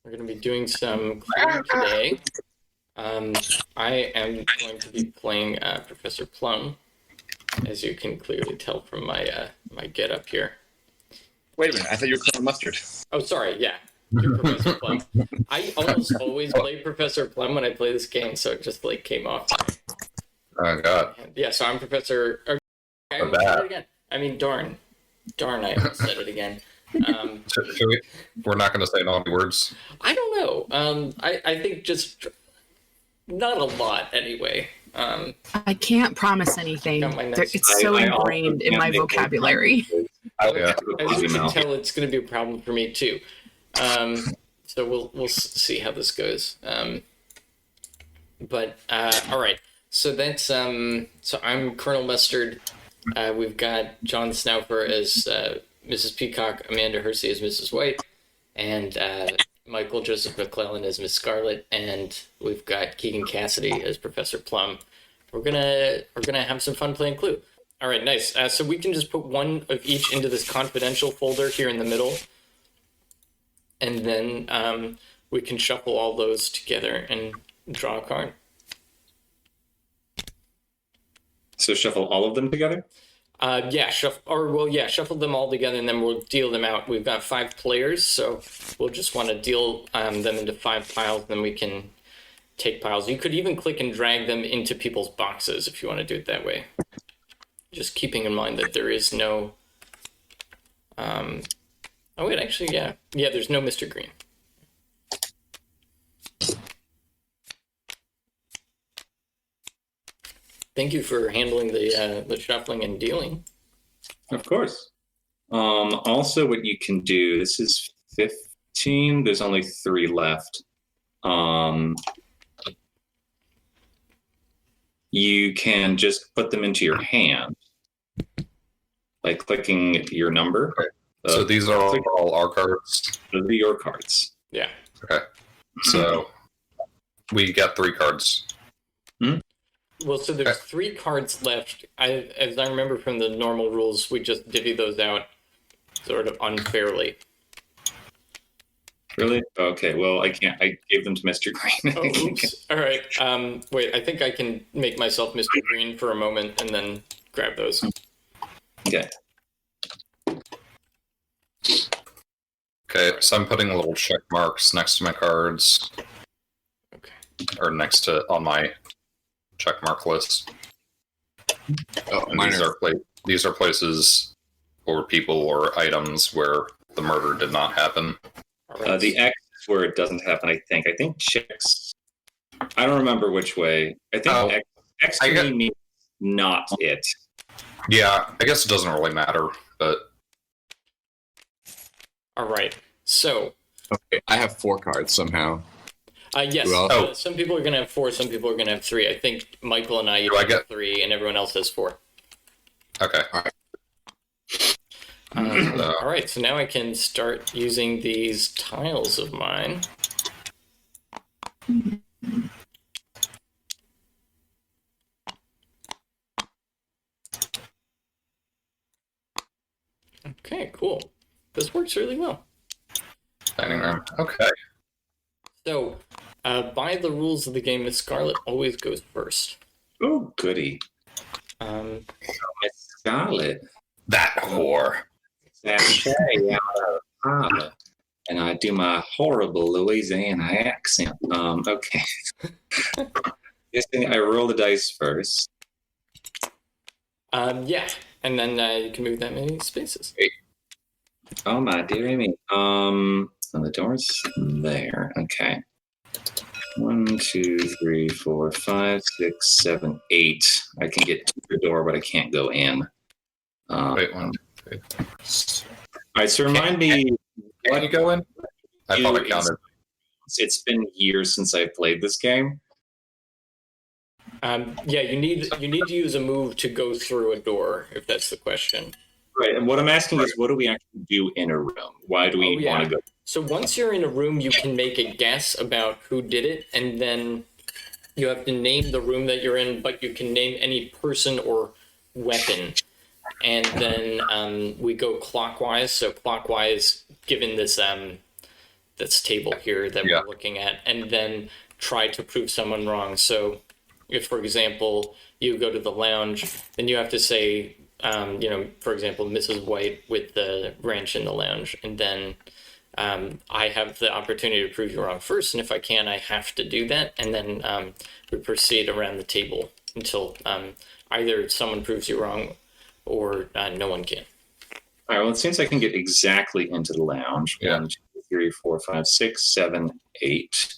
We're going to be doing some clue today. I am going to be playing Professor Plum, as you can clearly tell from my my getup here. Wait a minute, I thought you were Colonel Mustard. Oh, sorry, yeah, you're Professor Plum. I almost always play Professor Plum when I play this game, so it just like came off. Oh god. Yeah, so I'm Professor. I almost said it again. I mean, darn, I almost said it again. We're not going to say naughty words. I don't know. I think just not a lot anyway. I can't promise anything. It's so ingrained in my vocabulary. As you can tell, it's going to be a problem for me too. So we'll see how this goes. But all right. So that's so I'm Colonel Mustard. We've got John Snouffer as Mrs. Peacock, Amanda Hersey as Mrs. White, and Michael Joseph McClellan as Miss Scarlet, and we've got Keegan Cassady as Professor Plum. We're gonna have some fun playing Clue. All right, nice. So we can just put one of each into this confidential folder here in the middle, and then we can shuffle all those together and draw a card. So shuffle all of them together? Shuffle them all together and then we'll deal them out. We've got 5 players, so we'll just want to deal them into 5 piles, then we can take piles. You could even click and drag them into people's boxes if you want to do it that way. Just keeping in mind that there is no... there's no Mr. Green. Thank you for handling the shuffling and dealing. Of course. Also, what you can do, this is 15. There's only 3 left. You can just put them into your hand by clicking your number. So these are all our cards? Those are your cards. Yeah. Okay. So we got 3 cards. Well, so there's 3 cards left. As I remember from the normal rules, we just divvy those out sort of unfairly. Really? Okay, well, I can't. I gave them to Mr. Green. Oh, oops. All right. Wait, I think I can make myself Mr. Green for a moment and then grab those. Okay. Okay, so I'm putting little check marks next to my cards. Okay. Or next to, on my check mark list. These are places or people or items where the murder did not happen. Right. The X is where it doesn't happen, I think. I think checks. I don't remember which way. I think X to me means not it. Yeah, I guess it doesn't really matter, but... All right. So... Okay, I have 4 cards somehow. Yes. Some people are going to have 4, some people are going to have 3. I think Michael and I each have 3, and everyone else has 4. Okay. All right. All right, so now I can start using these tiles of mine. Okay, cool. This works really well. Dining room. Okay. So, by the rules of the game, Miss Scarlet always goes first. Oh, goody. Miss Scarlet. That whore. And I do my horrible Louisiana accent. Okay. I roll the dice first. Yeah, and then you can move that many spaces. Oh my dear me. And the door's there. Okay. 1, 2, 3, 4, 5, 6, 7, 8. I can get to the door, but I can't go in. Wait, 1, 2, 3. All right, so remind me. Can you go in? I thought I counted. It's been years since I played this game. Yeah, you need to use a move to go through a door, if that's the question. Right, and what I'm asking is, what do we actually do in a room? Why do we want to go? So once you're in a room, you can make a guess about who did it, and then you have to name the room that you're in, but you can name any person or weapon. And then we go clockwise. So clockwise, given this this table here that we're looking at, and then try to prove someone wrong. So if, for example, you go to the lounge, then you have to say, for example, Mrs. White with the wrench in the lounge, and then I have the opportunity to prove you wrong first, and if I can, I have to do that, and then we proceed around the table until either someone proves you wrong or no one can. All right, well, it seems I can get exactly into the lounge. Yeah. 1, 2, 3, 4, 5, 6, 7, 8.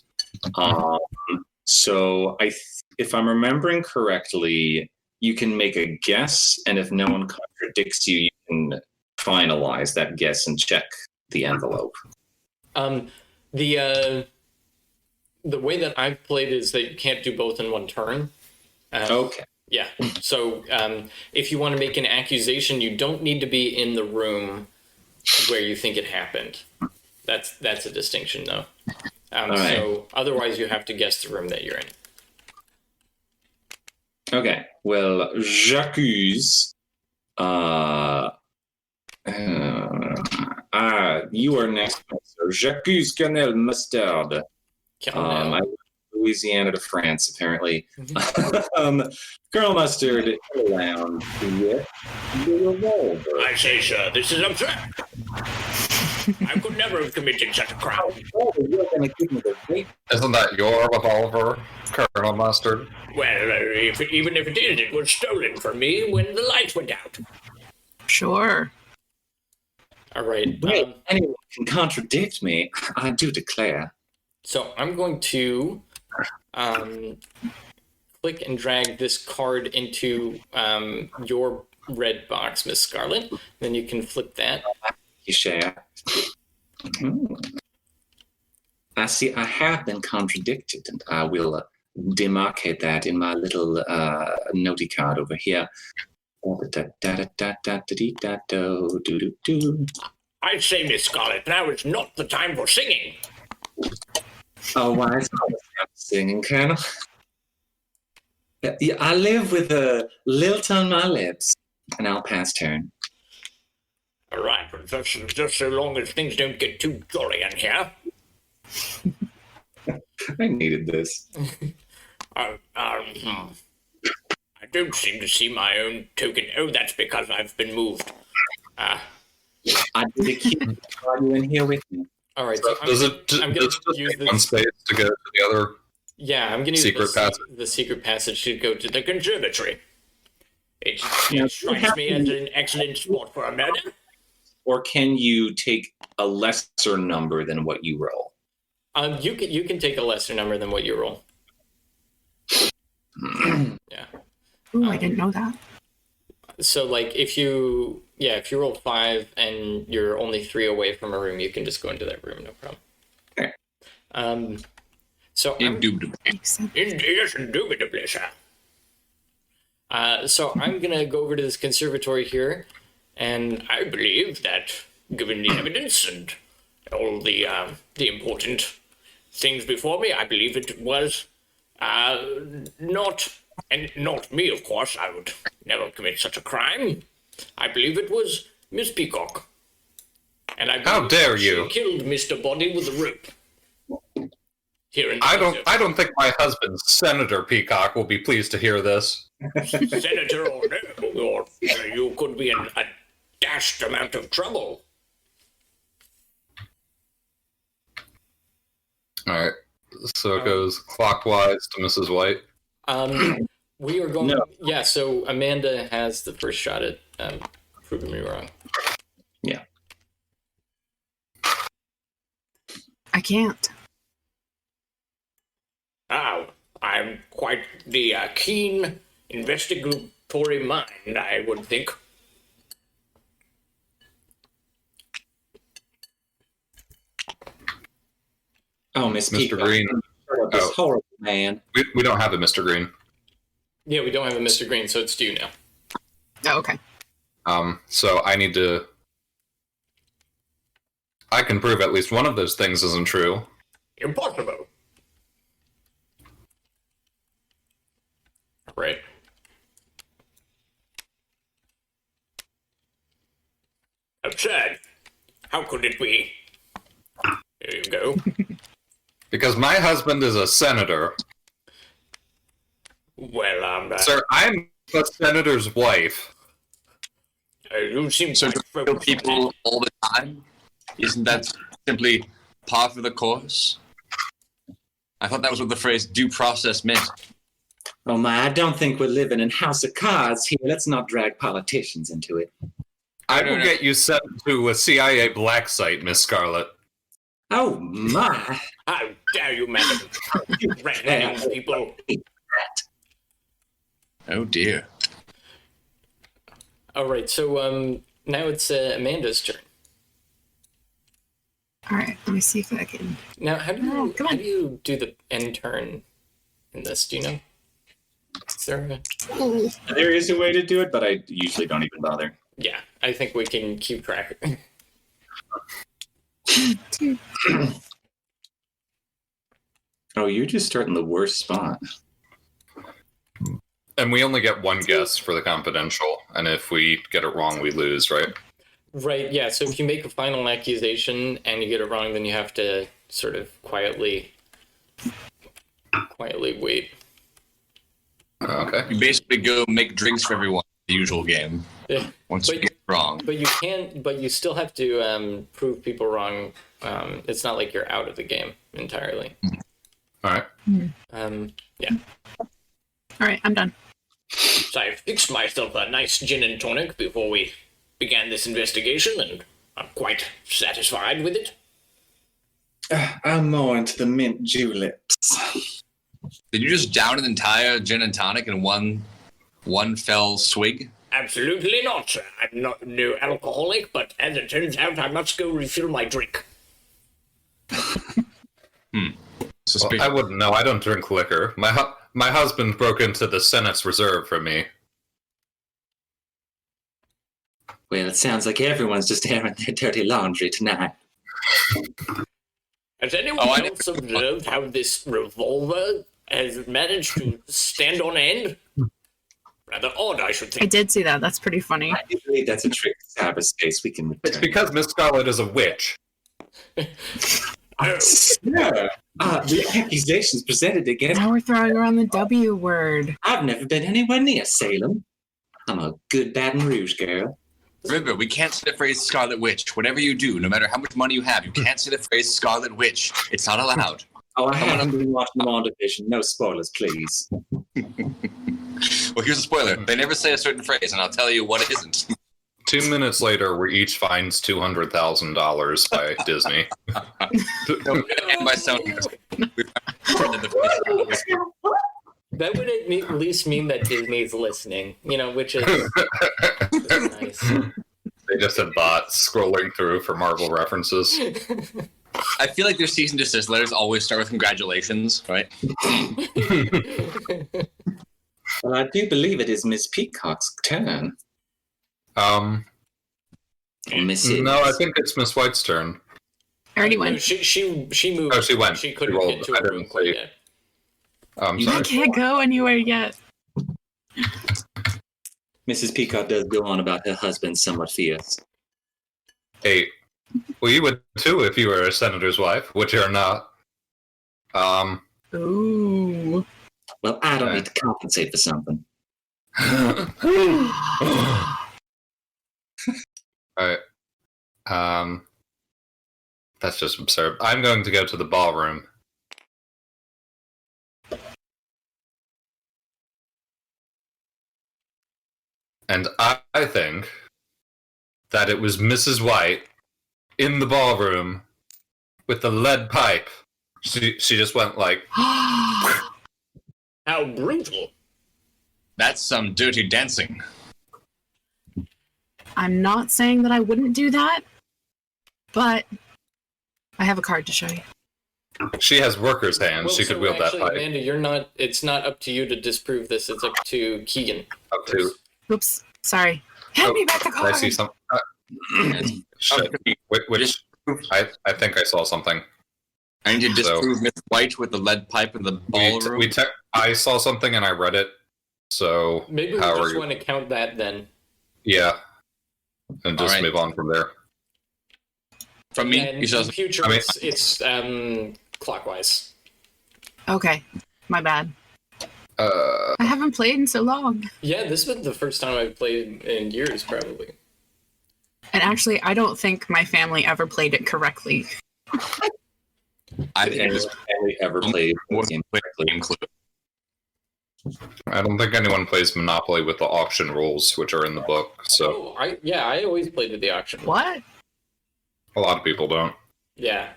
So if I'm remembering correctly, you can make a guess, and if no one contradicts you, you can finalize that guess and check the envelope. The way that I've played is that you can't do both in one turn. Okay. Yeah. So if you want to make an accusation, you don't need to be in the room where you think it happened. That's a distinction, though. Right. So otherwise, you have to guess the room that you're in. Okay. Well, j'accuse. You are next, sir. J'accuse Colonel Mustard. I went from Louisiana to France, apparently. Colonel Mustard around with the revolver. I say, sir, this is absurd. I could never have committed such a crime. Oh, you're going to give me the rape. Isn't that your revolver, Colonel Mustard? Well, even if it is, it was stolen from me when the lights went out. Sure. All right. Anyone can contradict me, I do declare. So I'm going to click and drag this card into your red box, Miss Scarlet. Then you can flip that. You share. I see I have been contradicted, and I will demarcate that in my little notey card over here. I say, Miss Scarlet, now is not the time for singing. Oh, why is all this singing, Colonel? I live with a lilt on my lips, and I'll pass turn. All right, but just so long as things don't get too jolly in here. I needed this. I don't seem to see my own token. Oh, that's because I've been moved. I did a cute are you in here with me. All right, So I'm going to use one space to go to the other? Yeah, I'm going to use the secret passage to go to the conservatory. It strikes me as an excellent spot for a murder. Or can you take a lesser number than what you roll? You can take a lesser number than what you roll. Yeah. Ooh, I didn't know that. So, like, if you roll 5 and you're only 3 away from a room, you can just go into that room, no problem. Okay. So Indubitably. Yes, indubitably, sir. So I'm gonna go over to this conservatory here, and I believe that, given the evidence and all the important things before me, I believe it was not me, of course. I would never commit such a crime. I believe it was Miss Peacock. And I How dare you? She killed Mr. Body with a rope. Here in I don't think my husband, Senator Peacock, will be pleased to hear this. Senator or no, you could be in a dashed amount of trouble. All right. So it goes clockwise to Mrs. White. We are going. No. Yeah. So Amanda has the first shot at proving me wrong. Yeah. I can't. I'm quite the keen investigatory mind, I would think. Oh, Miss Mr. Green. This horrible man. We don't have a Mr. Green. Yeah, we don't have a Mr. Green, so it's due now. Oh, okay. So I need to... I can prove at least one of those things isn't true. Impossible. Right. Absurd. How could it be? There you go. Because my husband is a senator. Well, Sir, I'm a senator's wife. You seem So to to kill people all the time? Isn't that simply par for the course? I thought that was what the phrase due process meant. Oh my, I don't think we're living in House of Cards here. Let's not drag politicians into it. I will get you sent to a CIA black site, Miss Scarlet. Oh my. How dare you, madam? You red-handed people. Oh dear. All right, so now it's Amanda's turn. All right, let me see if I can. Now, how do you do the end turn in this? Do you know? Is there a... There is a way to do it, but I usually don't even bother. Yeah, I think we can keep track. Oh, you're just starting the worst spot. And we only get one guess for the confidential, and if we get it wrong, we lose, right? Right, yeah, so if you make a final accusation and you get it wrong, then you have to sort of quietly wait. Okay. You basically go make drinks for everyone, the usual game. Yeah. Once But- you get it wrong. But you can't, but you still have to prove people wrong. It's not like you're out of the game entirely. All right. Yeah. All right, I'm done. So I fixed myself a nice gin and tonic before we began this investigation, and I'm quite satisfied with it. I'm more into the mint juleps. Did you just down an entire gin and tonic in one fell swig? Absolutely not. I'm not no alcoholic, but as it turns out, I must go refill my drink. Suspicious. Well, I wouldn't know. I don't drink liquor. My husband broke into the Senate's reserve for me. Well, it sounds like everyone's just airing their dirty laundry tonight. Has anyone else observed how this revolver has managed to stand on end? Rather odd, I should I think. did see that. That's pretty funny. I believe that's a trick cyberspace we can It's return. because Miss Scarlet is a witch. Oh, Sir, the accusations presented against Now we're throwing around the W word. I've never been anywhere near Salem. I'm a good Baton Rouge girl. Remember, we can't say the phrase Scarlet Witch. Whatever you do, no matter how much money you have, you can't say the phrase Scarlet Witch. It's not allowed. Oh, I haven't been watching WandaVision. No spoilers, please. Well, here's a spoiler. They never say a certain phrase, and I'll tell you what it isn't. 2 minutes later, we're each fined $200,000 by Disney. And by Sony. that would at least mean that Disney's listening, which is nice. They just had bots scrolling through for Marvel references. I feel like their cease and desist letters always start with congratulations, right? Well, I do believe it is Miss Peacock's turn. Or Mrs. No, I think it's Miss White's turn. I already No, went. she moved. Oh, she went. She couldn't She rolled. get to I a didn't room quite see. yet. I'm I sorry. can't go anywhere yet. Mrs. Peacock does go on about her husband somewhat fierce. Hey, well, you would too if you were a senator's wife, which you're not. Ooh. Well, I don't need to compensate for something. Alright. That's just absurd. I'm going to go to the ballroom. And I think that it was Mrs. White in the ballroom with the lead pipe. She just went like, How brutal. That's some dirty dancing. I'm not saying that I wouldn't do that, but I have a card to show you. she has worker's hands. Well, she could wield actually, that pipe. Amanda, it's not up to you to disprove this. It's up to Keegan. Up to. Oops. Sorry. Hand me back the Did card. I see something? Shit. Which I think I saw something. I need to disprove Miss White with the lead pipe in the ballroom. I saw something and I read it. So Maybe we how are just you? want to count that then. Yeah, and just All right. move on from there. From me, And he says, in future, I mean- it's clockwise. Okay, my bad. Uh, I haven't played in so long. Yeah, this has been the first time I've played in years, probably. And actually, I don't think my family ever played it correctly. I think it was ever played more game game clue. I don't think anyone plays Monopoly with the auction rules, which are in the book. So I always played with the auction. What? a lot of people don't. Yeah.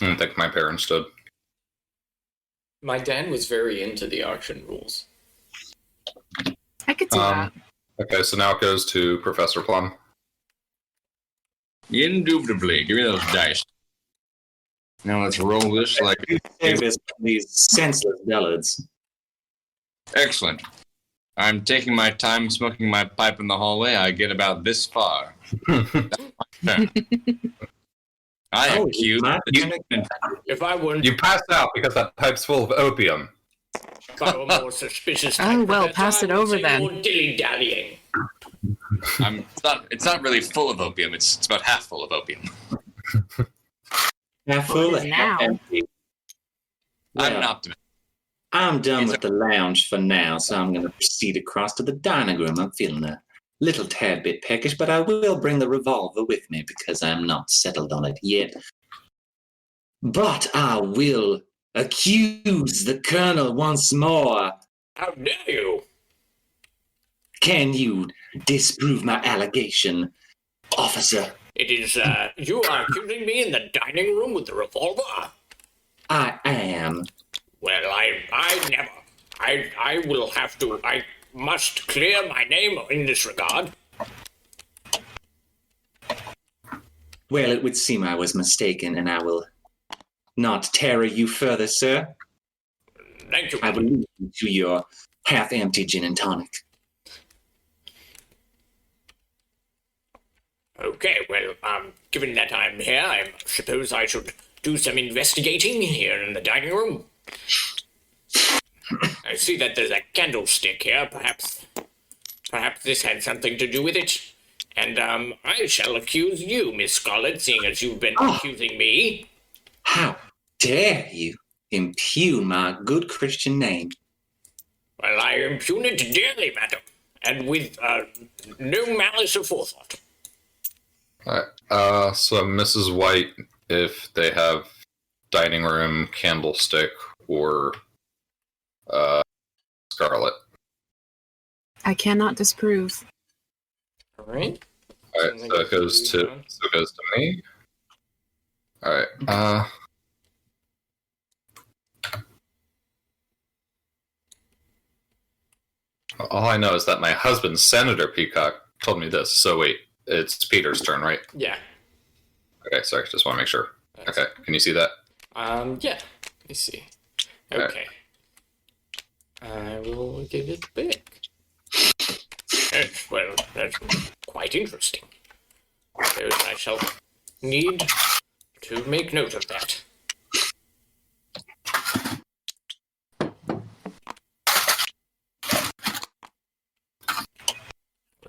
I don't think my parents did. My dad was very into the auction rules. I could see that. Okay, so now it goes to Professor Plum. Indubitably. Give me those dice. Now let's roll this like these senseless dullards. excellent. I'm taking my time smoking my pipe in the hallway. I get about this far. I am cute. If I weren't You passed out because that pipe's full of opium. if I were more suspicious, Oh, well, Professor, pass I it would over say then. more dilly-dallying. It's not really full of opium. It's about half full of opium. Half full and now? half empty. I'm Well, an optimist. I'm done with the lounge for now, so I'm going to proceed across to the dining room. I'm feeling a little tad bit peckish, but I will bring the revolver with me because I'm not settled on it yet. But I will accuse the Colonel once more. How dare you? Can you disprove my allegation, officer? It is, you are accusing me in the dining room with the revolver? I am. Well, I never. I will have to. I must clear my name in this regard. Well, it would seem I was mistaken, and I will not terror you further, sir. Thank you. I will leave you to your half-empty gin and tonic. Okay, well, given that I'm here, I suppose I should do some investigating here in the dining room. I see that there's a candlestick here. Perhaps this had something to do with it. And, I shall accuse you, Miss Scarlet, seeing as you've been accusing me. How dare you impugn my good Christian name? Well, I impugn it dearly, madam, and with, no malice aforethought. Alright, so Mrs. White, if they have dining room, candlestick, or Scarlet. I cannot disprove. Alright. Alright, so it goes to me. Alright, all I know is that my husband, Senator Peacock, told me this. So wait, it's Peter's turn, right? Yeah. Okay, sorry, just want to make sure. Okay, can you see that? Yeah. Let me see. Okay. I will give it back. Yes, well, that's quite interesting. Suppose I shall need to make note of that.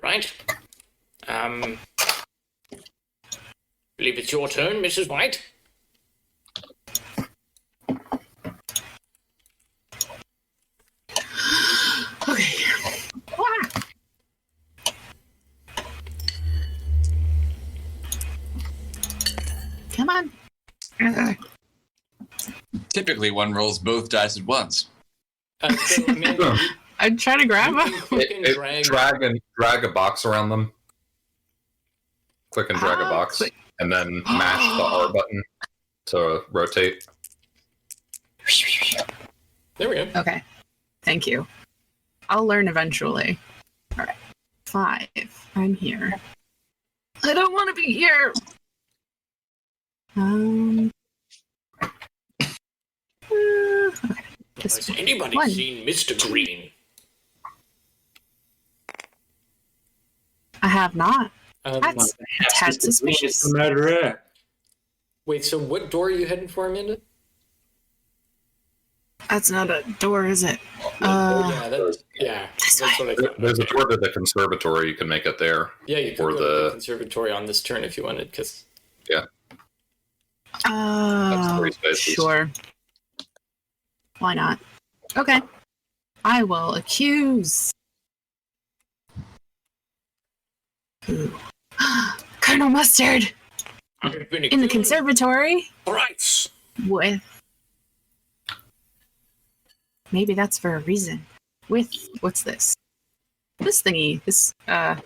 Right. Believe it's your turn, Mrs. White. Okay. Come on. Typically, one rolls both dice at once. So, Amanda, I'm trying to grab him. click and drag. Drag a box around them. Click and drag a box, click. and then mash the R button to rotate. There we go. Okay. Thank you. I'll learn eventually. All right. 5. I'm here. I don't want to be here. Okay. Has anybody One. seen Mr. Green? I have not. Um, That's a tad suspicious. The murderer. wait, so what door are you heading for, Amanda? That's not a door, is it? Yeah, that's what I thought. There's a door to the conservatory. You can make it there. Yeah, you could or go to the- the conservatory on this turn if you wanted, because That's 3 spaces. Sure. Why not? Okay. I will accuse. Who? Colonel Mustard I've been in the accused conservatory thrice. with. Maybe that's for a reason. With what's this? This thingy. This A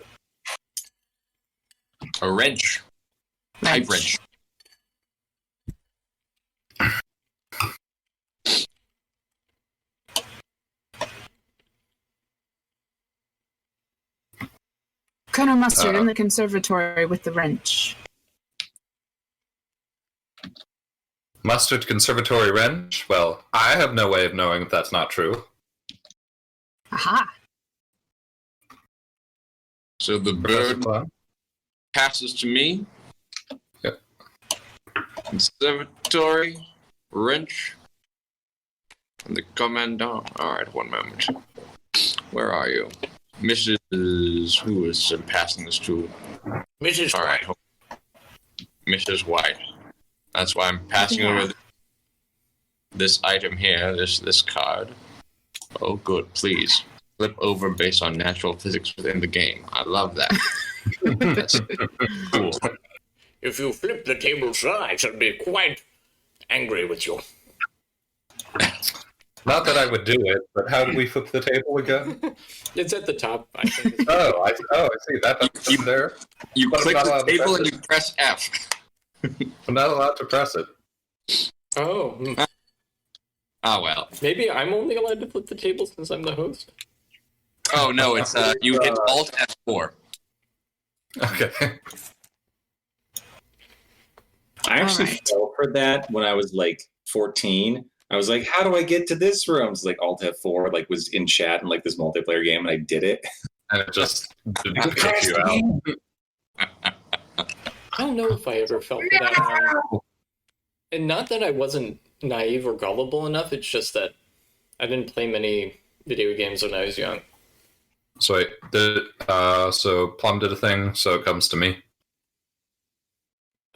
wrench. Type wrench. Colonel Mustard in the conservatory with the wrench. Mustard Conservatory wrench? Well, I have no way of knowing if that's not true. Aha! So the Professor bird Plum? passes to me. Yep. Conservatory, wrench, and the commandant. All right, one moment. Where are you? Mrs. Who is passing this to? Mrs. All right. Mrs. White. That's why I'm passing over this item here, this card. Oh, good. Please flip over based on natural physics within the game. I love that. That's cool. If you flip the table sides, I'll be quite angry with you. Not that I would do it, but how do we flip the table again? It's at the top, I think. I see that. That's there. You But I'm click not the allowed to table press and you press F. I'm not allowed to press it. Oh, Oh well. maybe I'm only allowed to flip the table since I'm the host. Oh no, it's you hit Alt F4. Okay. I actually Alright. fell for that when I was like 14. I was like, how do I get to this room? It's like Alt F4, like was in chat in like this multiplayer game, and I did it. And it just didn't kick you out. I don't know if I ever felt that. And not that I wasn't naive or gullible enough, it's just that I didn't play many video games when I was young. So wait, so Plum did a thing, so it comes to me.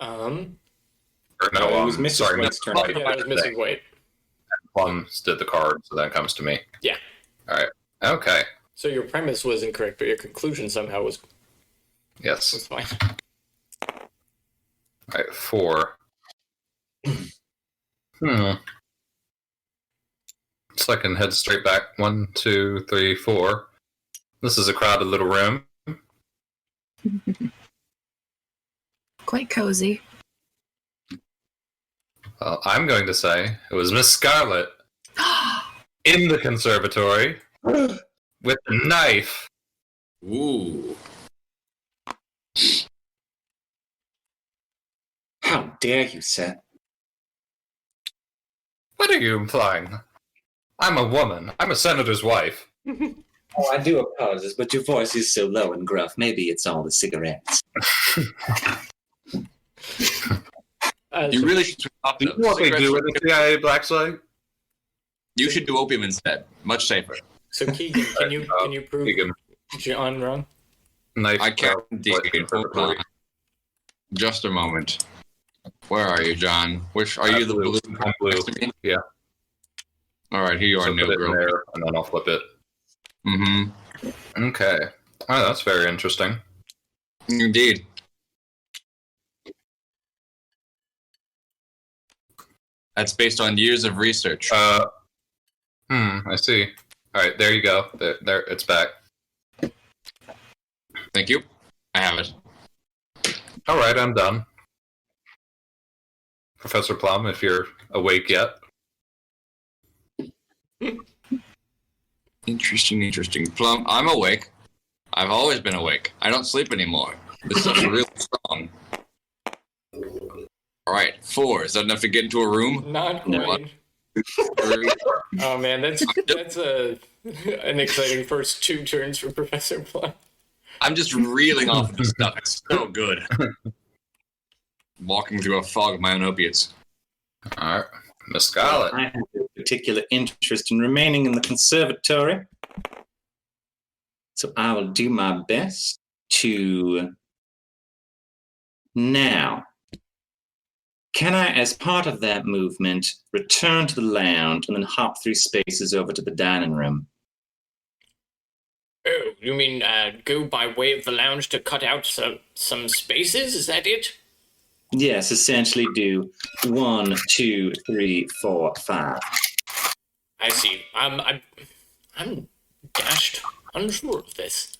Or no, It was Mrs. sorry, White's turn. Oh, yeah, that was Mrs. White. Plum did the card, so that comes to me. Yeah. All right. Okay. So your premise was incorrect, but your conclusion somehow was Yes. fine. All right. 4. So I can head straight back. 1, 2, 3, 4. This is a crowded little room. Quite cozy. Well, I'm going to say it was Miss Scarlet in the conservatory with a knife. Ooh. How dare you, sir? What are you implying? I'm a woman. I'm a senator's wife. Oh, I do apologize, but your voice is so low and gruff. Maybe it's all the cigarettes. You really should switch off You know what they do with the CIA black site? You should do opium instead. Much safer. So Keegan, can you prove Keegan. John wrong? Knife. I can't indeed. Hold on. Just a moment. Where are you, John? Which are you? The blue? I'm blue. next to me? Yeah. All right, here you are. So No put it in girl. there, and then I'll flip it. Mm-hmm. Okay. Oh, that's very interesting. Indeed. That's based on years of research. I see. All right, there you go. There, it's back. Thank you. I have it. All right, I'm done. Professor Plum, if you're awake yet. Interesting. Plum, I'm awake. I've always been awake. I don't sleep anymore. This is really strong. All right, 4. Is that enough to get into a room? Not No. quite. 3. Oh man, that's an exciting first 2 turns for Professor Plum. I'm just reeling off of this stuff. It's so good. Walking through a fog of my own opiates. All right, Miss Scarlet. I have a particular interest in remaining in the conservatory. So I will do my best to now Can I, as part of that movement, return to the lounge and then hop through spaces over to the dining room? Oh, you mean go by way of the lounge to cut out some spaces? Is that it? Yes, essentially do 1, 2, 3, 4, 5. I see. I'm dashed unsure of this.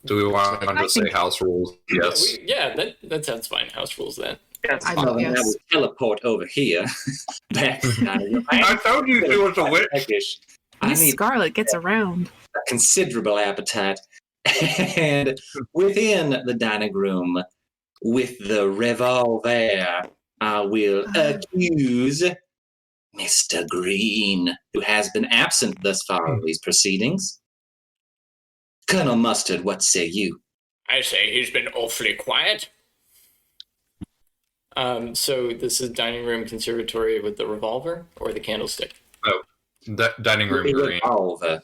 Do we want to say house rules? Yes. That sounds fine. House rules then. I Well, vote then I yes. will teleport over here. Back to the dining room. I told you she was a witch. I Miss need Scarlet gets around. a considerable appetite. And within the dining room, with the revolver, I will accuse Mr. Green, who has been absent thus far of these proceedings. Colonel Mustard, what say you? I say he's been awfully quiet. So this is dining room conservatory with the revolver or the candlestick? Oh, dining room green. Revolver.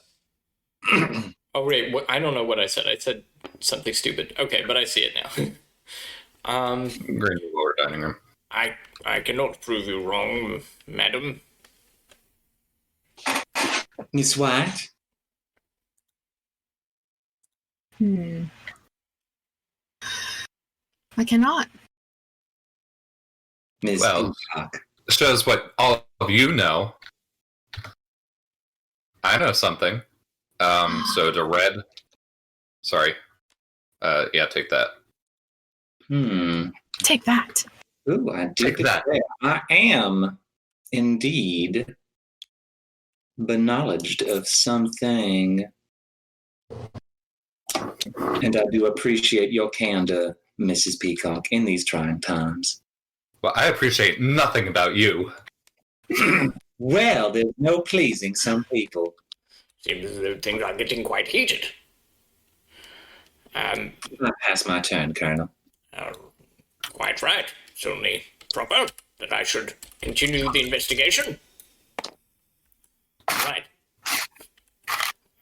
Oh wait, I don't know what I said. I said something stupid. Okay, but I see it now. Green lower dining room. I cannot prove you wrong, madam. Miss White? I cannot. Miss Well, Peacock. shows what all of you know. I know something. So the red. Sorry. Yeah, take that. Take that. Ooh, I do Take that. declare I am indeed beknowledged of something. And I do appreciate your candor, Mrs. Peacock, in these trying times. Well, I appreciate nothing about you. Well, there's no pleasing some people. Seems as though things are getting quite heated. I pass my turn, Colonel. Quite right. It's only proper that I should continue the investigation. Right.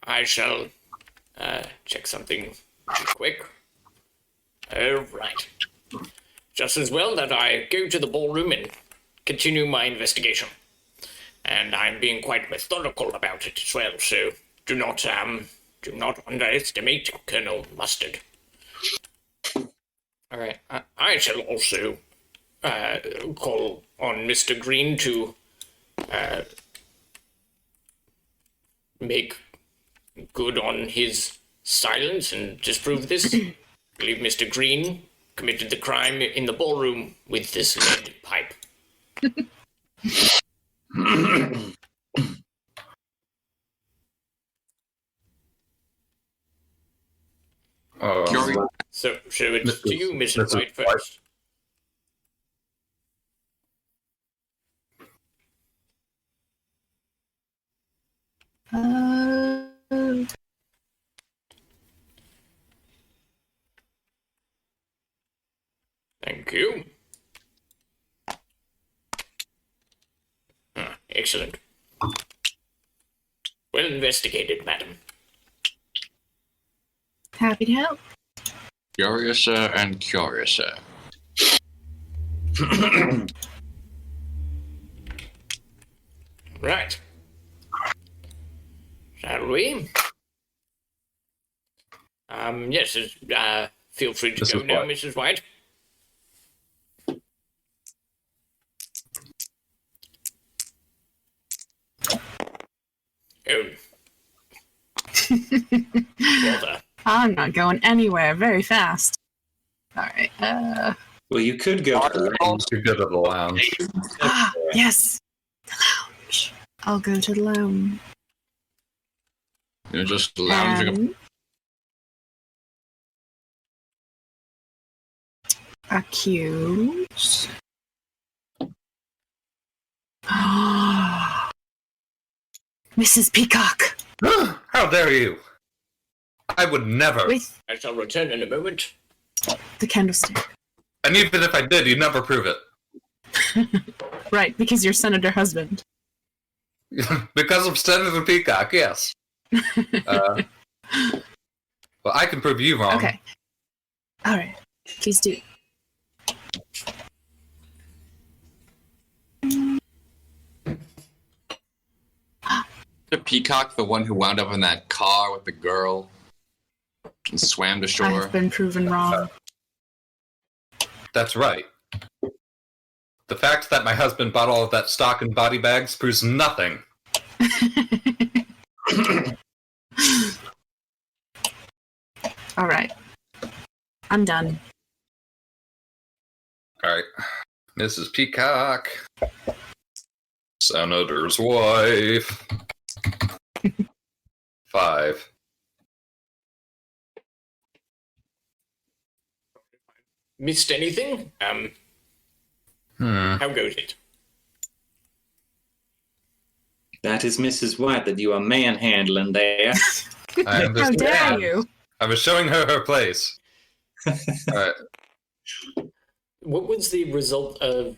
I shall check something quick. Oh, right. Just as well that I go to the ballroom and continue my investigation. And I'm being quite methodical about it as well, so do not underestimate Colonel Mustard. All right. I shall also call on Mr. Green to make good on his silence and disprove this. I believe Mr. Green committed the crime in the ballroom with this lead pipe. So it's to you, Mrs. White, first. Thank you. Excellent. Well investigated, madam. Happy to help. Curiouser and curiouser. Right. Shall we? Yes, feel free to go now, Mrs. White. Oh. Bother. I'm not going anywhere very fast. All right. Well, you could go to the lounge. Too good at the lounge. Yes. The lounge. I'll go to the lounge. You're just lounging. Accuse. Mrs. Peacock. How dare you? I would never. With I shall return in a moment. the candlestick. And even if I did, you'd never prove it. Right, because you're Senator Husband. Because of Senator Peacock, yes. Well, I can prove you wrong. Okay. All right. Please do. The Peacock, the one who wound up in that car with the girl and swam to I shore. have been proven wrong. That's right. The fact that my husband bought all of that stock in body bags proves nothing. All right. I'm done. Alright. Mrs. Peacock. Senator's wife. 5. Missed anything? How goes it? That is Mrs. White that you are manhandling there. I How understand. dare you? I was showing her her place. Alright. What was the result of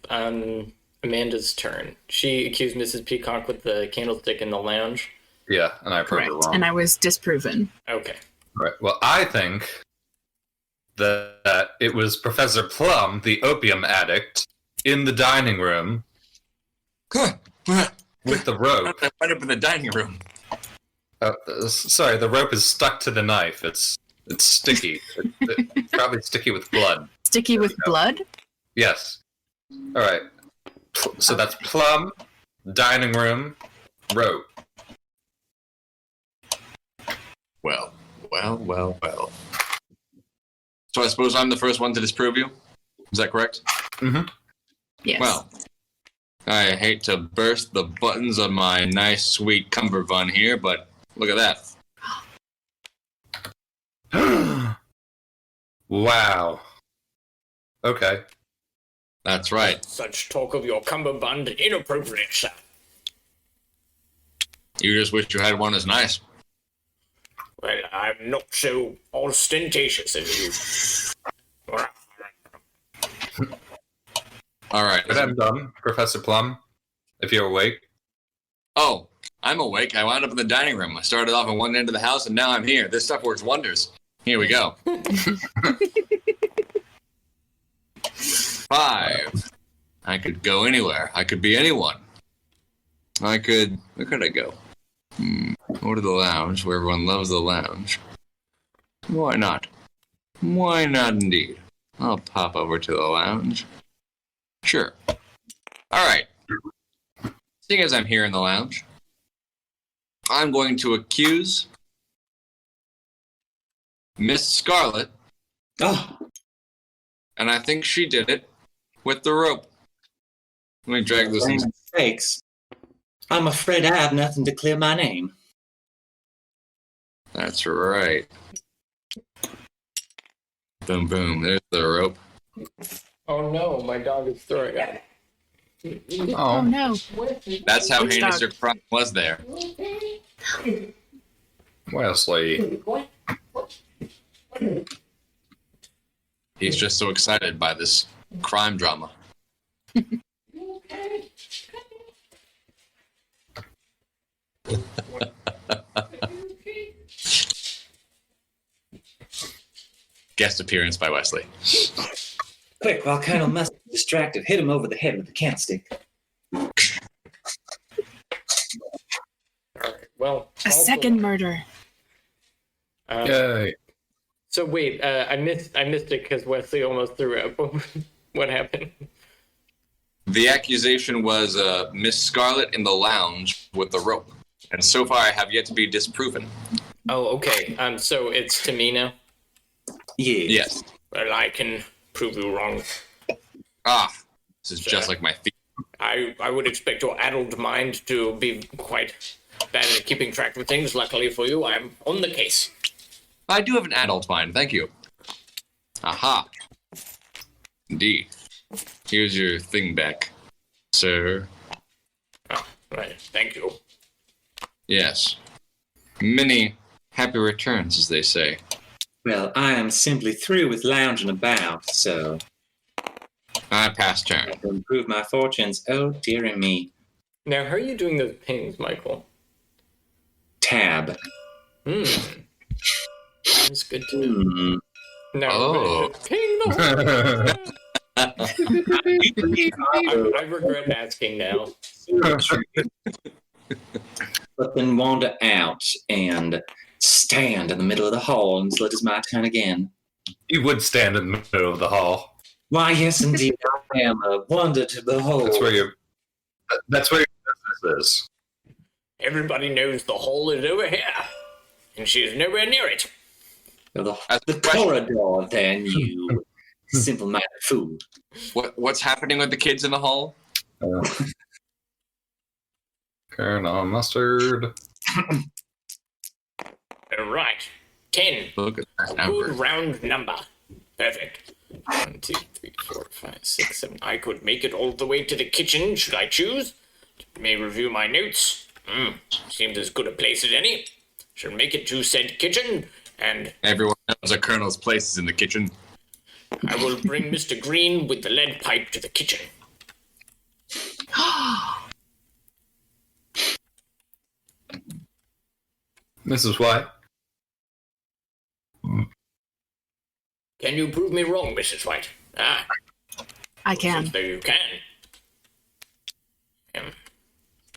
Amanda's turn? She accused Mrs. Peacock with the candlestick in the lounge. Yeah, and I proved Correct. it wrong. And I was disproven. Okay. Right. Well, I think that it was Professor Plum, the opium addict, in the dining room with the rope. I went up in the dining room. Sorry, the rope is stuck to the knife. It's sticky. It's probably sticky with blood. Sticky with blood? Yes. All right. So that's Plum, dining room, rope. Well. So I suppose I'm the first one to disprove you? Is that correct? Mm-hmm. Yes. Well, I hate to burst the buttons of my nice, sweet cummerbund here, but look at that. Wow. Okay. That's right. Such talk of your cummerbund inappropriate, sir. You just wish you had one as nice. Well, I'm not so ostentatious as you. All right. But I'm done, Professor Plum. If you're awake. Oh, I'm awake. I wound up in the dining room. I started off at one end of the house, and now I'm here. This stuff works wonders. Here we go. 5. I could go anywhere. I could be anyone. Where could I go? Go to the lounge, where everyone loves the lounge. Why not? Why not indeed? I'll pop over to the lounge. Sure. All right. Seeing as I'm here in the lounge, I'm going to accuse Miss Scarlet, Oh, and I think she did it with the rope. Let me drag this in. mistakes. I'm afraid I have nothing to clear my name. That's right. Boom, boom. There's the rope. Oh no, my dog is throwing up. Oh no. That's how Which heinous dog? your crime was there. Wesley. He's just so excited by this crime drama. Guest appearance by Wesley. Quick, while Colonel Mustard is distracted, hit him over the head with the candlestick. Alright, well. A also, second murder. Yay. So wait, I missed it because Wesley almost threw up. What happened? The accusation was Miss Scarlet in the lounge with the rope. And so far I have yet to be disproven. Oh, okay. So it's to me now? Yeah. Yes. Well, I can prove you wrong. Ah, this is just like my thief. I would expect your addled mind to be quite bad at keeping track of things. Luckily for you, I'm on the case. I do have an adult mind, thank you. Aha. Indeed. Here's your thing back, sir. Oh, right. Thank you. Yes. Many happy returns, as they say. Well, I am simply through with lounging about, so I pass turn. to improve my fortunes. Oh, dearie me. Now, how are you doing those pings, Michael? Tab. That's good to know. No. Oh. Ping the I regret asking now. but then wander out and stand in the middle of the hall until it is my turn again. You would stand in the middle of the hall. Why, yes, indeed, I am a wonder to behold. That's where your business is. Everybody knows the hole is over here, and she's nowhere near it. The corridor, then, you simple-minded fool. What's happening with the kids in the hall? Colonel Mustard. All right. 10. Look at that A number. good round number. Perfect. 1, 2, 3, 4, 5, 6, 7. I could make it all the way to the kitchen, should I choose. May review my notes. Seems as good a place as any. Should make it to said kitchen, and Everyone knows a colonel's place is in the kitchen. I will bring Mr. Green with the lead pipe to the kitchen. Mrs. White. Can you prove me wrong, Mrs. White? I can. Seems though you can.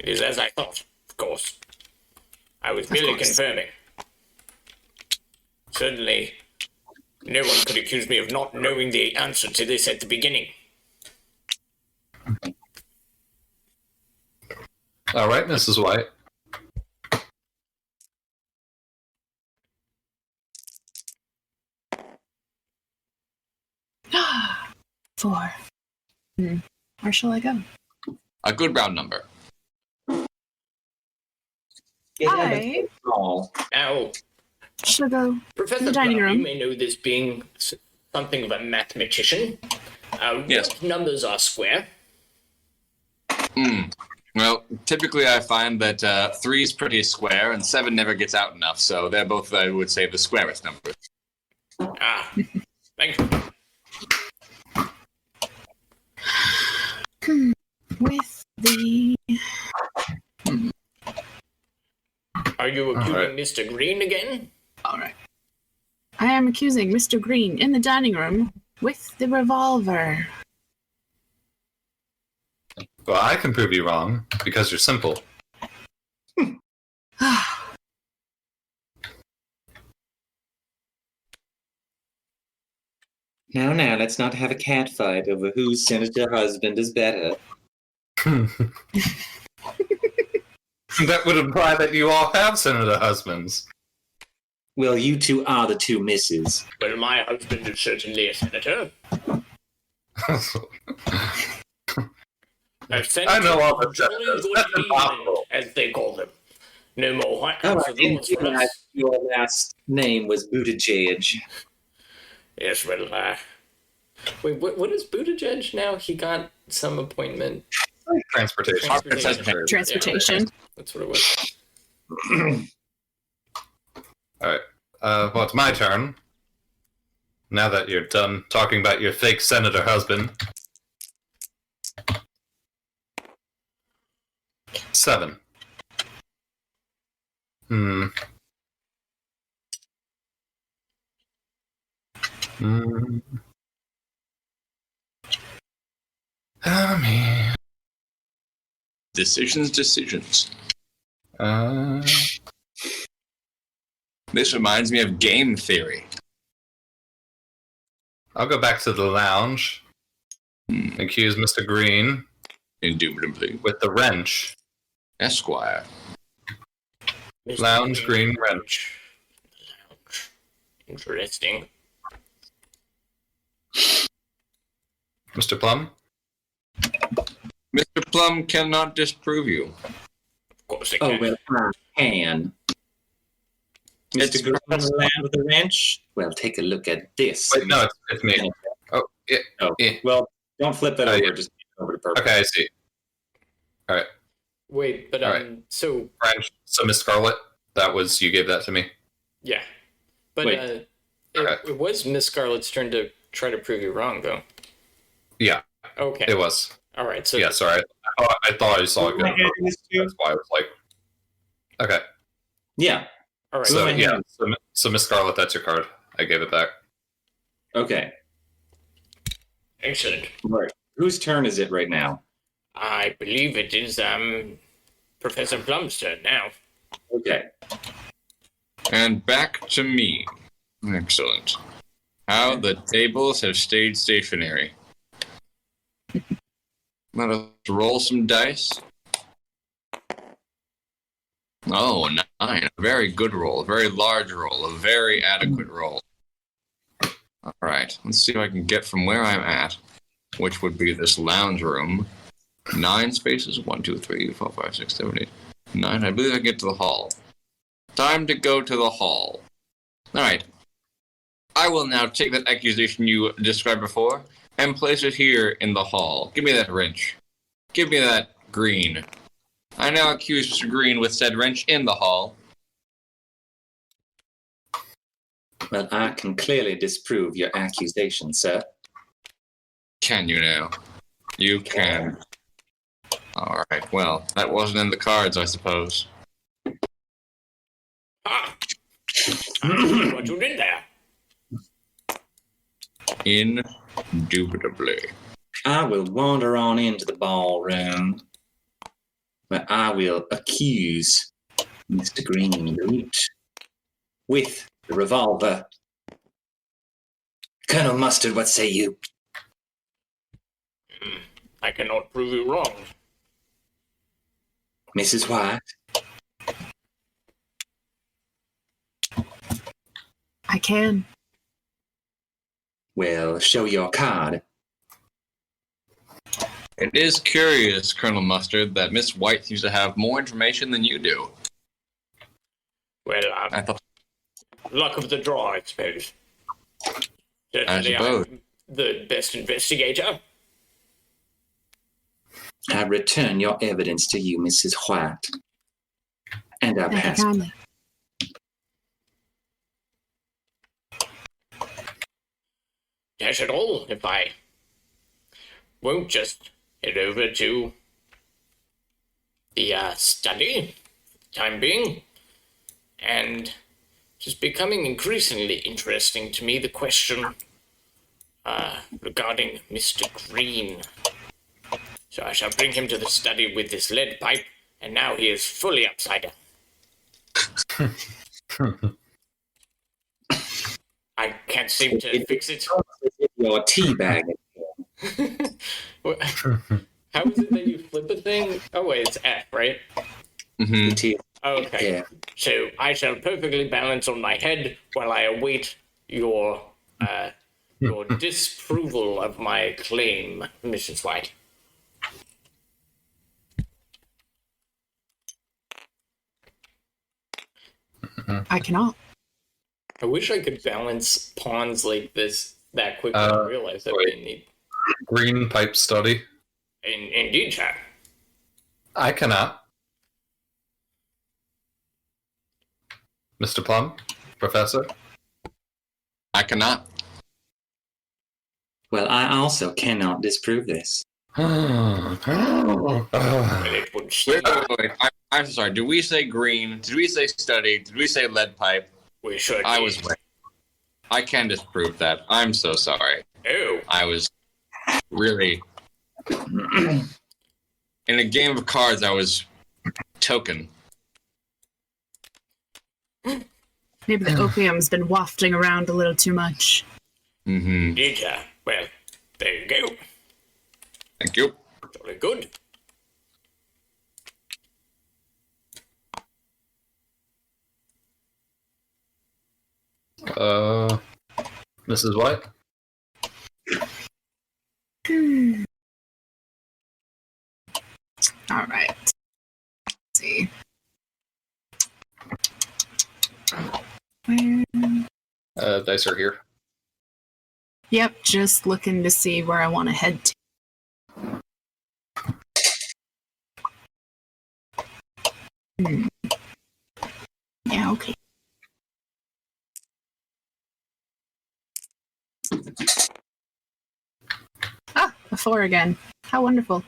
It is as I thought, of course. I was merely confirming. Certainly, no one could accuse me of not knowing the answer to this at the beginning. All right, Mrs. White. Four. Where shall I go? A good round number. I Now, shall go Professor the dining Brown, room. you may know this being something of a mathematician. Yes. What numbers are square? Well, typically I find that 3 is pretty square and 7 never gets out enough, so they're both, I would say, the squarest numbers. Thank you. With the... Are you accusing right. Mr. Green again? All right. I am accusing Mr. Green in the dining room with the revolver. Well, I can prove you wrong because you're simple. Now, let's not have a catfight over whose senator husband is better. That would imply that you all have senator husbands. Well, you two are the two misses. Well, my husband is certainly a senator. A senator I know all the of jolly senators. good That's England, impossible. as they call them. No more White Oh, House I of didn't Lords for realize us. your last name was Buttigieg. Yes, well, wait, what is Buttigieg now? He got some appointment. Transportation. Transportation. Yeah, that's what it was. All right. Well, it's my turn. Now that you're done talking about your fake senator husband. 7. Oh, man. Decisions. Uh, This reminds me of game theory. I'll go back to the lounge. Accuse Mr. Green Indubitably. with the wrench. Esquire. Mr. Lounge Green wrench. Lounge. Interesting. Mr. Plum? Mr. Plum cannot disprove you. Of course I Oh, can. well, I can. It's Mr. Green on the land with the wrench? Well, take a look at this. Wait, no, it's me. Oh, yeah. Oh, Yeah. well, don't flip that Oh, over. yeah. Just over to purple. Okay, I see. All right. Wait, but All right. so Wrench. So, Miss Scarlet, that was, you gave that to me? yeah, but Wait. it was Miss Scarlet's turn to try to prove you wrong, though. Yeah, Okay, it was. all right. So Yeah, sorry. I thought I saw it. Am I getting this too? That's why I was like, okay. Yeah. all right. So, ahead. yeah. So, Miss Scarlet, that's your card. I gave it back. Okay. Excellent. Right. Whose turn is it right now? I believe it is Professor Plum's turn now. Okay. And back to me. Excellent. How the tables have stayed stationary. Let us roll some dice. Oh, 9. A very good roll. A very large roll. A very adequate roll. All right. Let's see if I can get from where I'm at, which would be this lounge room. 9 spaces. 1, 2, 3, 4, 5, 6, 7, 8, 9. I believe I can get to the hall. Time to go to the hall. All right. I will now take that accusation you described before and place it here in the hall. Give me that wrench. Give me that green. I now accuse Mr. Green with said wrench in the hall. Well, I can clearly disprove your accusation, sir. Can you now? You can. All right. Well, that wasn't in the cards, I suppose. Ah! What you did there? Indubitably. I will wander on into the ballroom, where I will accuse Mr. Green with the revolver. Colonel Mustard, what say you? I cannot prove you wrong. Mrs. White? I can. Well, show your card. It is curious, Colonel Mustard, that Miss White seems to have more information than you do. Well, I thought, luck of the draw, I suppose. Certainly, suppose. I'm the best investigator. I return your evidence to you, Mrs. White. And I Thank you pass. kindly. Dash it all, if I won't just head over to the study for the time being. And just becoming increasingly interesting to me, the question regarding Mr. Green. So I shall bring him to the study with this lead pipe, and now he is fully upside down. I can't seem to fix it. Your tea bag. How is it that you flip a thing? Oh wait, it's F, right? mm-hmm. Tea. Okay. Yeah. So I shall perfectly balance on my head while I await your disapproval of my claim, Mrs. White. I cannot. I wish I could balance pawns like this that quickly. I realize that we need. Green pipe study. Indeed, chat. I cannot. Mr. Plum? Professor? I cannot. Well, I also cannot disprove this. Well, it would Wait. I'm sorry. Did we say green? Did we say study? Did we say lead pipe? We should. I was right. I can disprove that. I'm so sorry. Oh. I was really in a game of cards. I was token. Maybe the opium's been wafting around a little too much. Mm-hmm. Yeah. Well, there you go. Thank you. Jolly good. Mrs. White? All right. Let's see. Where? Dice are here. Yep, just looking to see where I want to head to. Yeah, okay. Ah, a 4 again. How wonderful.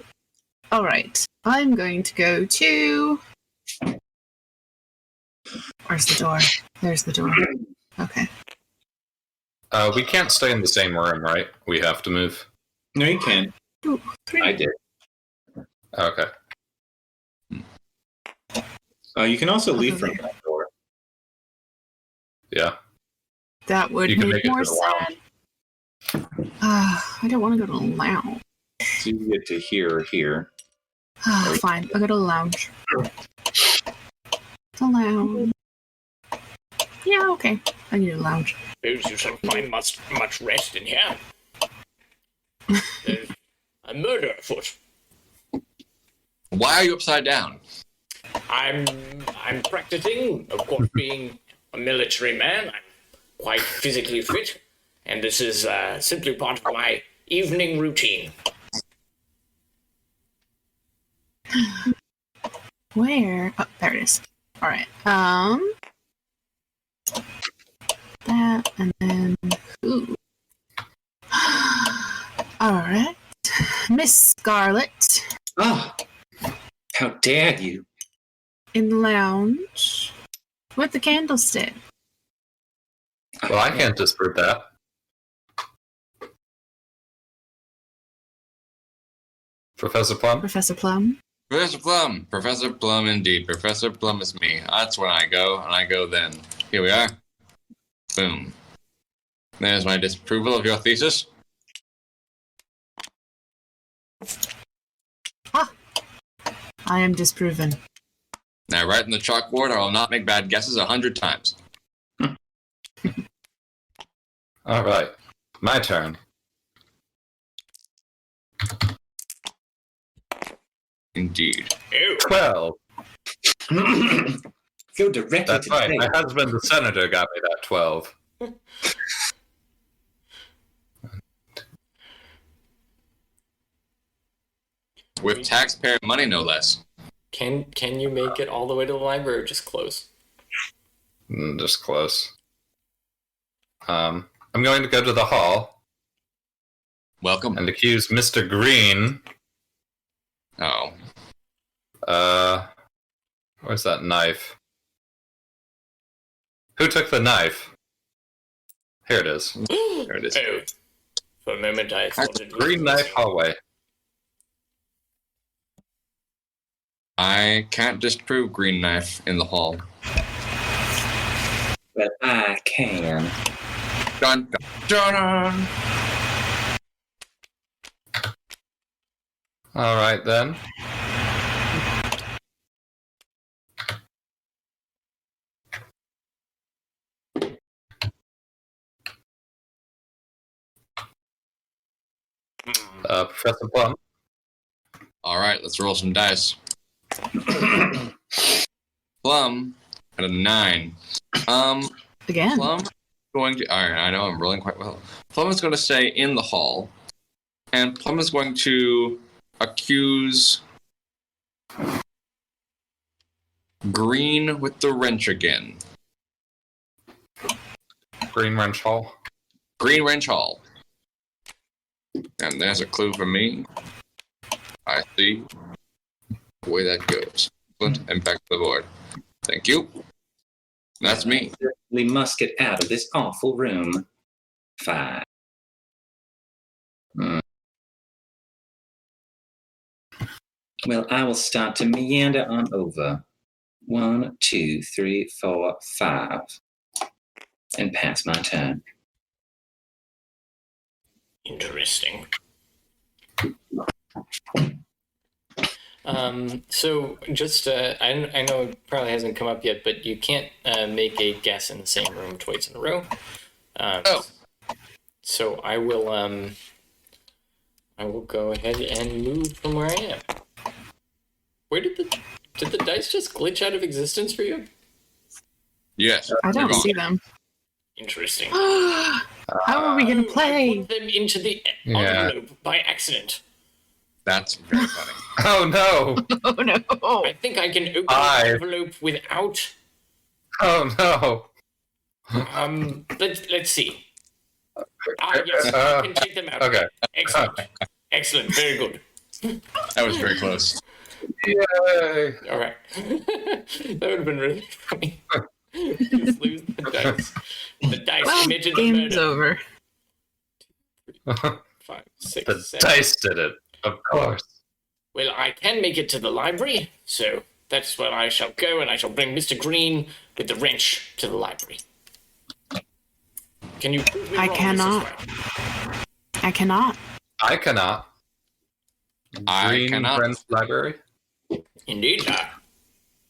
All right, I'm going to go to... Where's the door? There's the door. Okay. We can't stay in the same room, right? We have to move. No, you can. 2, 3. I did. Okay. You can also I'll leave go from there. that door. Yeah. That would You can make make it more to the sense. I don't want to go to the lounge. So you get to here or here. Fine, I'll go to the lounge. The lounge. Yeah, okay. I need a lounge. Suppose you shall find much rest in here. There's a murder afoot. Why are you upside down? I'm practicing, of course, being a military man. I'm quite physically fit, and this is simply part of my evening routine. Where? Oh, there it is. All right. That and then ooh. All right, Miss Scarlet Oh, how dare you! in the lounge with the candlestick. Well, I can't disprove that. Professor Plum? Professor Plum. Professor Plum. Professor Plum, indeed. Professor Plum is me. That's when I go, and I go then. Here we are. Boom. There's my disapproval of your thesis. I am disproven. Now, write in the chalkboard, I will not make bad guesses 100 times. All right. My turn. Indeed. Ew. 12. Go directly That's to right. the My husband, the senator, got me that 12. With taxpayer money, no less. Can you make it all the way to the library or just close? Just close. I'm going to go to the hall Welcome. and accuse Mr. Green. Oh. Where's that knife? Who took the knife? Here it is. There it is. Oh. For a moment I thought it was... Green knife hallway. I can't disprove green knife in the hall. But I can. Dun, dun, dun. All right, then. Professor Plum. All right, let's roll some dice. Plum at a 9. Again. Plum going to. All right, I know I'm rolling quite well. Plum is going to stay in the hall, and Plum is going to accuse Green with the wrench again. Green wrench hall. Green wrench hall. And there's a clue for me. I see the way that goes. And back to the board. Thank you. That's me. We must get out of this awful room. 5. Well, I will start to meander on over. 1, 2, 3, 4, 5. And pass my turn. Interesting. So just, I know it probably hasn't come up yet, but you can't make a guess in the same room twice in a row. So I will go ahead and move from where I am. Where did the dice just glitch out of existence for you? Yes. I don't see them. Interesting. How are we gonna play? Put them into the Yeah. envelope by accident. That's very funny. Oh, no. Oh no! I think I can open Five. the envelope without. Oh, no. Let's see. Yes, I can take them out. Okay. Excellent. Excellent. Very good. That was very close. Yay. All right. That would have been really funny. Just lose the dice. The dice Well, committed the game's murder. over. 5, 6, The 7. dice did it, of course. Well, I can make it to the library, so That's where I shall go, and I shall bring Mr. Green with the wrench to the library. Can you prove me I wrong, cannot. Mrs. White? I cannot. I cannot. I Green cannot. Friends Library. Indeed,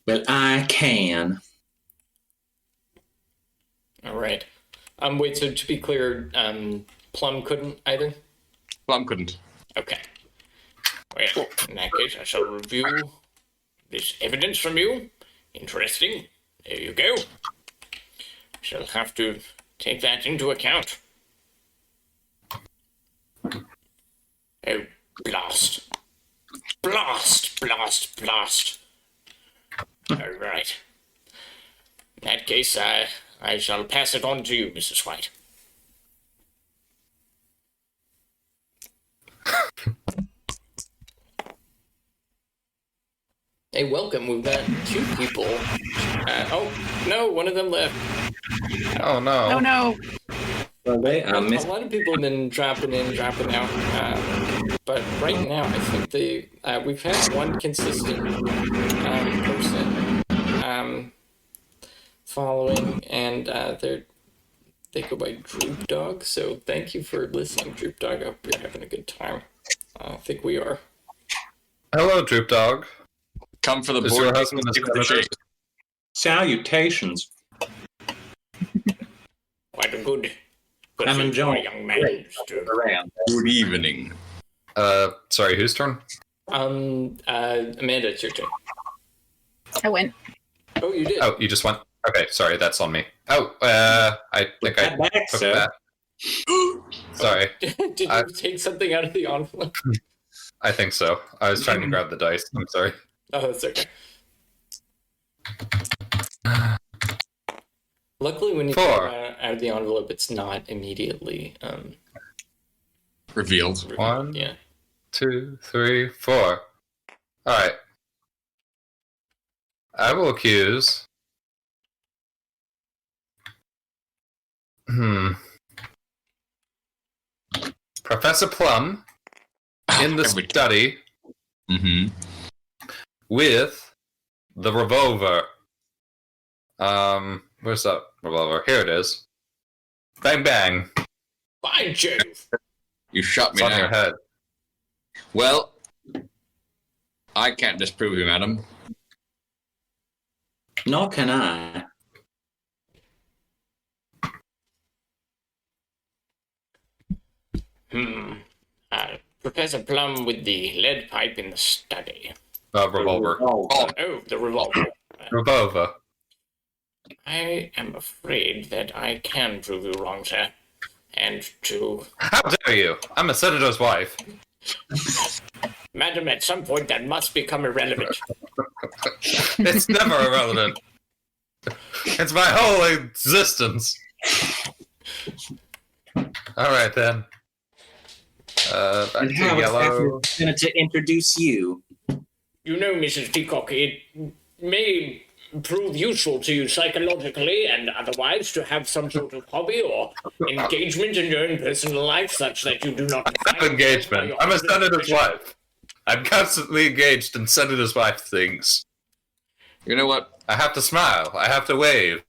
But I can. all right. Wait, so to be clear, Plum couldn't either? Plum couldn't. Okay. Well, in that case, I shall review this evidence from you. Interesting. There you go. Shall have to take that into account. Oh, blast. Blast, blast, blast. All right. In that case, I shall pass it on to you, Mrs. White. Hey, welcome. We've got 2 people. Oh, no, one of them left. Oh no. Oh no. Well, they A missed. lot of people have been dropping in, dropping out. But right now, I think we've had one consistent person following, and they go by Droop Dog. So thank you for listening, Droop Dog. I hope you're having a good time. I think we are. Hello, Droop Dog. Come for the Is board. your husband a Give it the senator? shake. Salutations. Quite a good I'm enjoying young man. around. Good evening. Sorry, whose turn? Amanda, it's your turn. I went. Oh, you did. Oh, you just went. Okay, sorry, that's on me. Oh, I think I That back, took sir. that. Sorry, Did you take something out of the envelope? I think so. I was trying to grab the dice. I'm sorry. Oh, that's okay. Luckily, when you 4. take it out of the envelope, it's not immediately Revealed. revealed. 1, Yeah. 2, 3, 4. All right. I will accuse. Professor Plum in the Every- study Mm-hmm. with the revolver. Where's that revolver? Here it is. Bang bang. By Jove! You shot It's me on your now. head. Well, I can't disprove you, madam. Nor can I. Professor Plum with the lead pipe in the study. Revolver. Oh, the revolver. Revolver. I am afraid that I can prove you wrong, sir. And to... How dare you? I'm a senator's wife. Madam, at some point that must become irrelevant. It's never irrelevant. It's my whole existence. All right then. Back And to how yellow. exactly going to introduce you? You know, Mrs. Peacock, it may prove useful to you psychologically and otherwise to have some sort of hobby or engagement in your own personal life such that you do not... Have engagement. I'm a senator's wife. I'm constantly engaged in senator's wife things. You know what? I have to smile. I have to wave.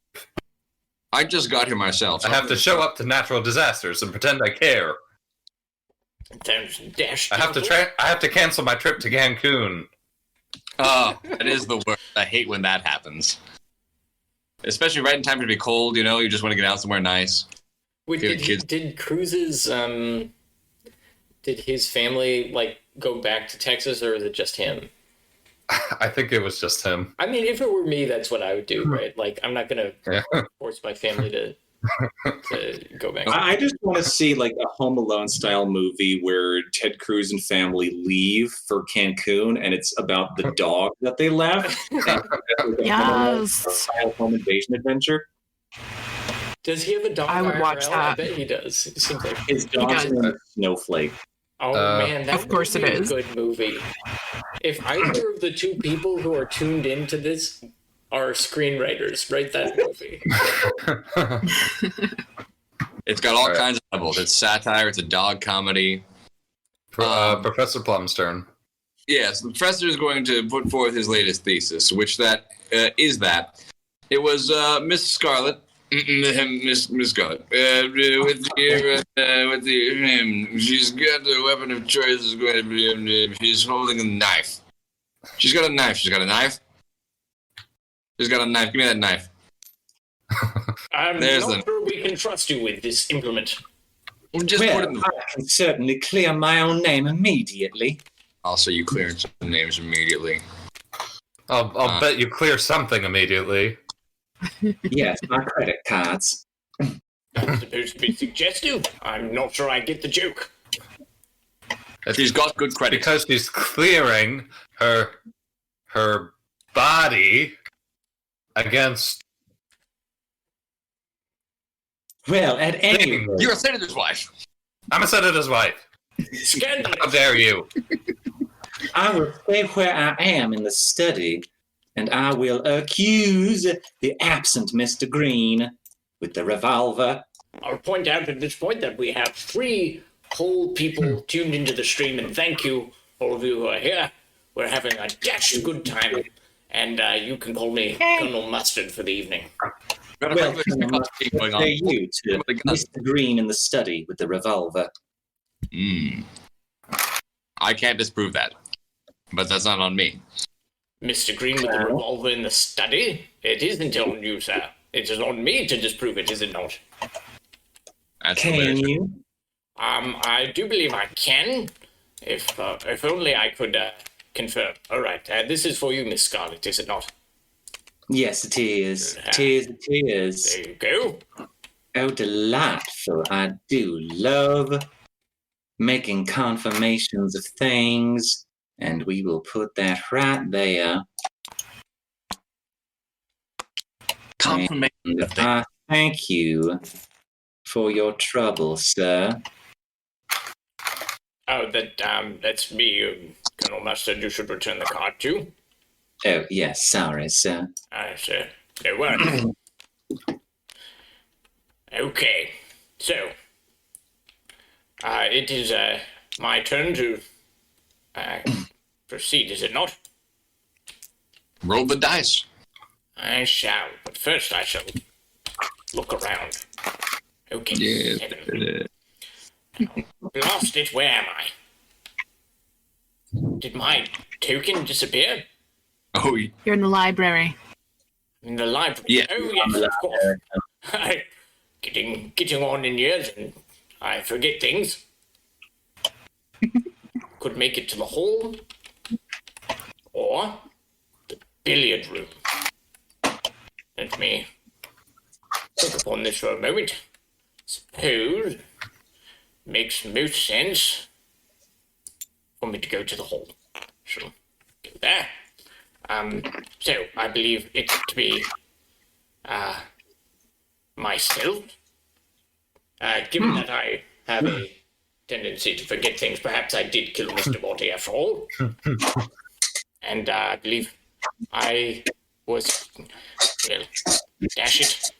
I just got here myself. I have to show up to natural disasters and pretend I care. I have to cancel my trip to Cancun. It is the worst. I hate when that happens. Especially right in time to be cold, you know? You just want to get out somewhere nice. Wait, did Cruz's, did his family, like, go back to Texas, or is it just him? I think it was just him. I mean, if it were me, that's what I would do, right? Like, I'm not going to force my family to go back. I just want to see like a Home Alone style movie where Ted Cruz and family leave for Cancun, and it's about the dog that they left. Yes. Home invasion adventure. Does he have a dog? I would watch IRL? that. I bet he does. It seems like. His dog's name is Snowflake. Oh man, that Of course would it be a is. good movie. If either of the 2 people who are tuned into this are screenwriters, write that movie. It's got all Right. kinds of levels. It's satire. It's a dog comedy. Professor Plum's turn. Yes, the professor is going to put forth his latest thesis, which is that it was Miss Scarlet, Miss Scarlet, she's got the weapon of choice is going to be she's holding a knife. She's got a knife. She's got a knife. She's got a knife. Give me that knife. I'm not sure we can trust you with this implement. Just put it in the... I can certainly clear my own name immediately. Also, you cleared some names immediately. I'll bet you clear something immediately. Yes, my credit cards. That's supposed to be suggestive. I'm not sure I get the joke. She's got good credit. Because she's clearing her body against... Well, at any rate... You're a senator's wife. I'm a senator's wife. Scandalous. How dare you? I will stay where I am in the study, and I will accuse the absent Mr. Green with the revolver. I'll point out at this point that we have 3 whole people tuned into the stream, and thank you, all of you who are here. We're having a dashed good time, and you can call me Colonel Mustard for the evening. Well, say you to Mr. Green in the study with the revolver. I can't disprove that, but that's not on me. Mr. Green with the revolver in the study? It isn't on you, sir. It is on me to disprove it, is it not? Can you? I do believe I can. If only I could confirm. All right, this is for you, Miss Scarlet, is it not? Yes, it is. It is. It is. There you go. Oh, delightful. I do love making confirmations of things, and we will put that right there. Confirmation of things. I thank you for your trouble, sir. Oh, that's me, Colonel Mustard. You should return the card to. Oh, yes, sorry, sir. Sir. No worries. Okay, so it is my turn to proceed, is it not? Roll the dice. I shall, but first I shall look around. Okay, Yes. 7. Blast it, where am I? Did my token disappear? Oh, You're in the library. In the library? Yeah. Oh, yes, of course. Getting on in years, and I forget things. Could make it to the hall, or the billiard room. Let me think upon this for a moment. Suppose makes most sense for me to go to the hall. So, go there. So I believe it to be myself. Given that I have a tendency to forget things, perhaps I did kill Mr. Morty after all. And I believe I was, well, dash it.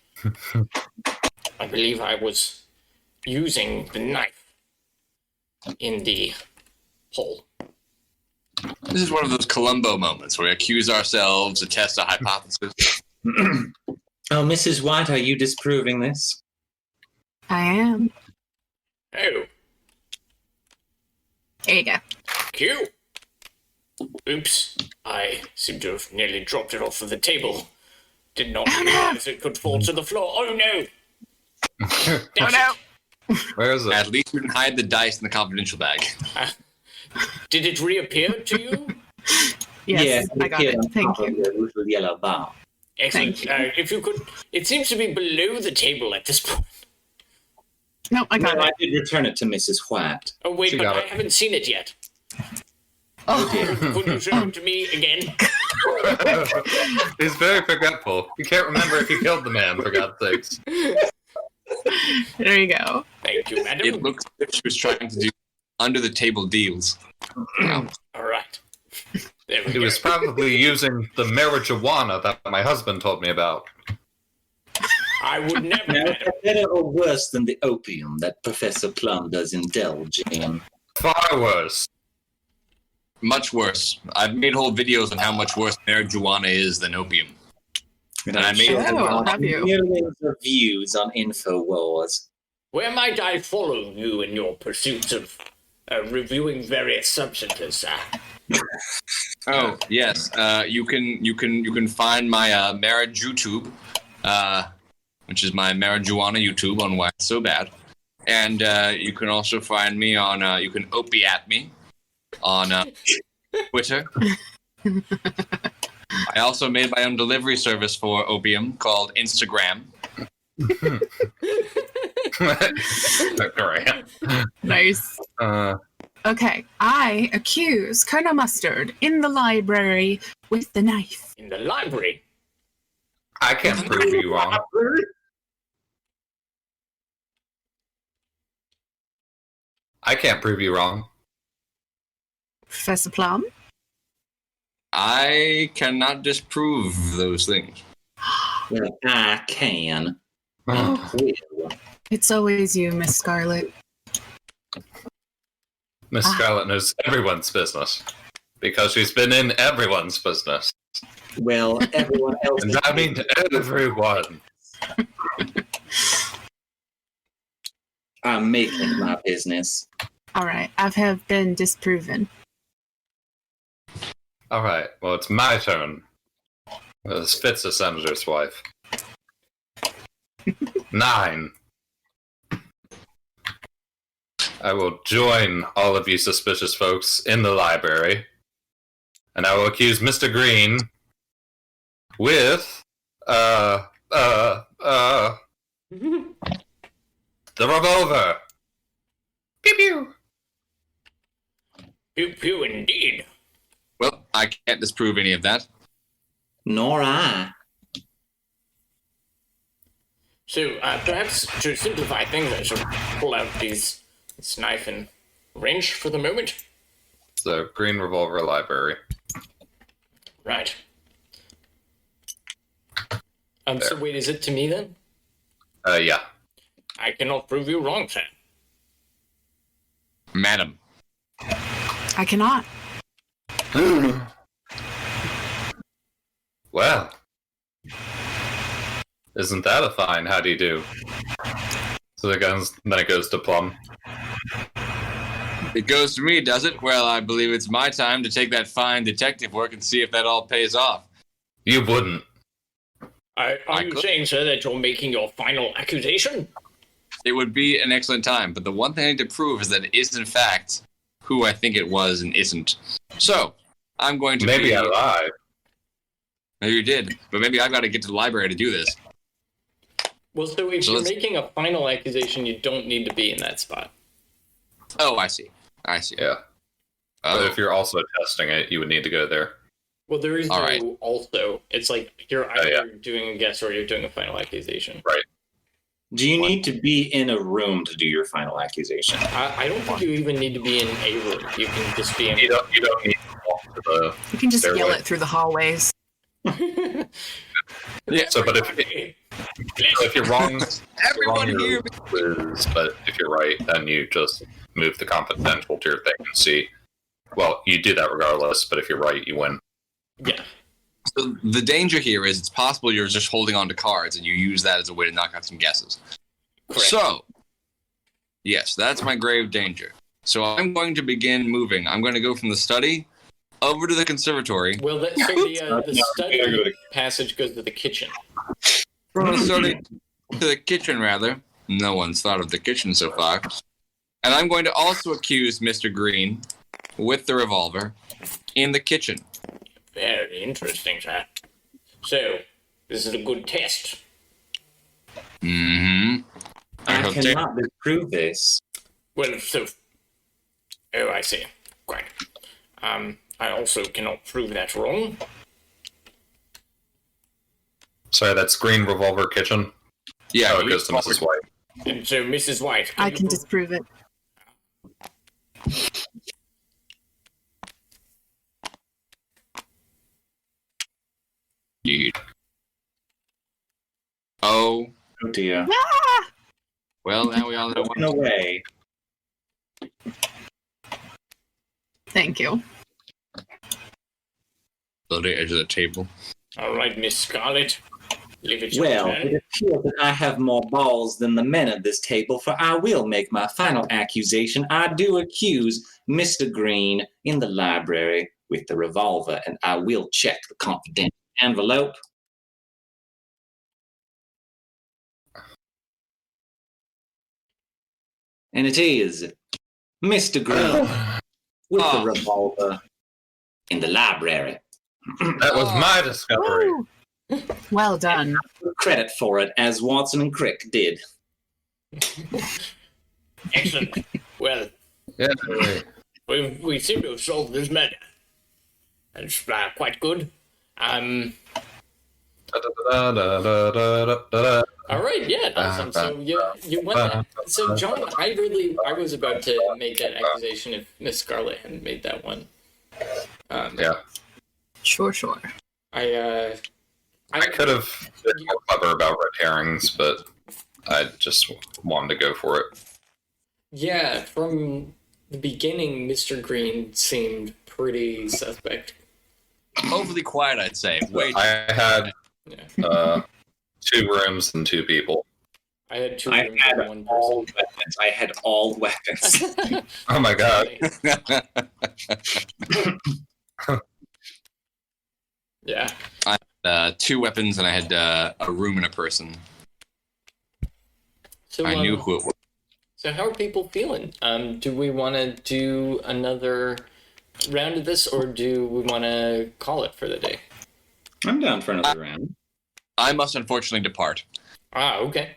I believe I was using the knife in the hole. this is one of those Columbo moments where we accuse ourselves to test a hypothesis. Oh, Mrs. White, are you disproving this? I am. Oh, There you go. Q. Oops, I seem to have nearly dropped it off of the table. Did not realize it could fall to the floor. Oh no! Oh no! Where is it? At least we didn't hide the dice in the confidential bag. Did it reappear to you? Yes, I got it. Thank you. The little yellow bar. Excellent. Thank If you could, it seems to be below the table at this point. No, I got No, I it. did return it to Mrs. White. Oh wait, She but got I it. haven't seen it yet. Oh, Could you show it to me again? He's very forgetful. You can't remember if you killed the man, for God's sakes. there you go. Thank you, madam. It looks as if she was trying to do under the table deals. All right. There we He go. was probably using the marijuana that my husband told me about. I would never. Now, is madam. that better or worse than the opium that Professor Plum does indulge in? Far worse. Much worse. I've made whole videos on how much worse marijuana is than opium. And I made have you? millions of views on InfoWars. Where might I follow you in your pursuits of reviewing various substances, sir? Oh yes, you can find my marriage YouTube, which is my marijuana YouTube on Why It's So Bad, and you can also find me on you can opiate me on Twitter. I also made my own delivery service for opium called Instagram. Great. Nice. Okay, I accuse Colonel Mustard in the library with the knife. In the library? I can't prove you wrong. I can't prove you wrong. Professor Plum? I cannot disprove those things. Well, I can. It's always you, Miss Scarlet. Miss Scarlet knows everyone's business because she's been in everyone's business. Well, everyone else. And I mean everyone. I'm making my business. All right, I have been disproven. All right, well, it's my turn. This fits a senator's wife. 9. I will join all of you suspicious folks in the library, and I will accuse Mr. Green with, the revolver. Pew pew. Pew pew indeed. Well, I can't disprove any of that. Nor I. So, perhaps to simplify things, I should pull out this knife and wrench for the moment. The Green Revolver Library. Right. So wait, is it to me then? Yeah. I cannot prove you wrong, sir. Madam. I cannot. Well, isn't that a fine how do you do? So then it goes to Plum. It goes to me, does it? Well, I believe it's my time to take that fine detective work and see if that all pays off. You wouldn't. Are you saying, sir, that you're making your final accusation? It would be an excellent time, but the one thing I need to prove is that it is, in fact, who I think it was and isn't. So, I'm going to Maybe I lied. Maybe you did, but maybe I've got to get to the library to do this. Well, so if you're making a final accusation, you don't need to be in that spot. Oh, I see. Yeah. But if you're also testing it, you would need to go there. Well, there is All no right. also. It's like you're either doing a guess or you're doing a final accusation. Right. Do you need to be in a room to do your final accusation? I don't think you even need to be in a room. You can just be in. You don't need to walk to the You can just stairway. yell it through the hallways. Yeah. So, but if you're wrong, Everyone here. lose. But if you're right, then you just move the confidential to your thing and see. Well, you do that regardless, but if you're right, you win. Yeah. So the danger here is it's possible you're just holding on to cards and you use that as a way to knock out some guesses. Correct. So, yes, that's my grave danger. So I'm going to begin moving. I'm going to go from the study over to the conservatory. Well, the study passage goes to the kitchen. From the study to the kitchen, rather. No one's thought of the kitchen so far. And I'm going to also accuse Mr. Green with the revolver in the kitchen. Very interesting, sir. So, this is a good test. Mm-hmm. I cannot disprove this. Well, so... Oh, I see. Great. I also cannot prove that wrong. Sorry, that's Green Revolver Kitchen. Yeah, it goes to Mrs. White. And so, Mrs. White... I can disprove it. Indeed. Oh dear. Ah! Well, now we all know No way. Thank you. the edge of the table. All right, Miss Scarlet. Leave it your Well, turn. it appears that I have more balls than the men at this table, for I will make my final accusation. I do accuse Mr. Green in the library with the revolver, and I will check the confidential envelope. And it is Mr. Green with the revolver in the library. That was my discovery. Woo! Well done. Credit for it, as Watson and Crick did. Excellent. Well, Yeah. we seem to have solved this matter. That's quite good. All right, yeah, awesome. So you won that. So John, I was about to make that accusation if Miss Scarlet hadn't made that one. Yeah. Sure. I could have been more clever about red herrings, but I just wanted to go for it. Yeah, from the beginning, Mr. Green seemed pretty suspect. Overly quiet, I'd say. Way I had Yeah. 2 rooms and 2 people. I had 2 I rooms had and 1 all person. weapons. I had all weapons. Oh my god. Yeah. 2 weapons, and I had a room and a person. So I knew who it was. So how are people feeling? Do we want to do another round of this, or do we want to call it for the day? I'm down for another round. I must unfortunately depart, Ah, okay.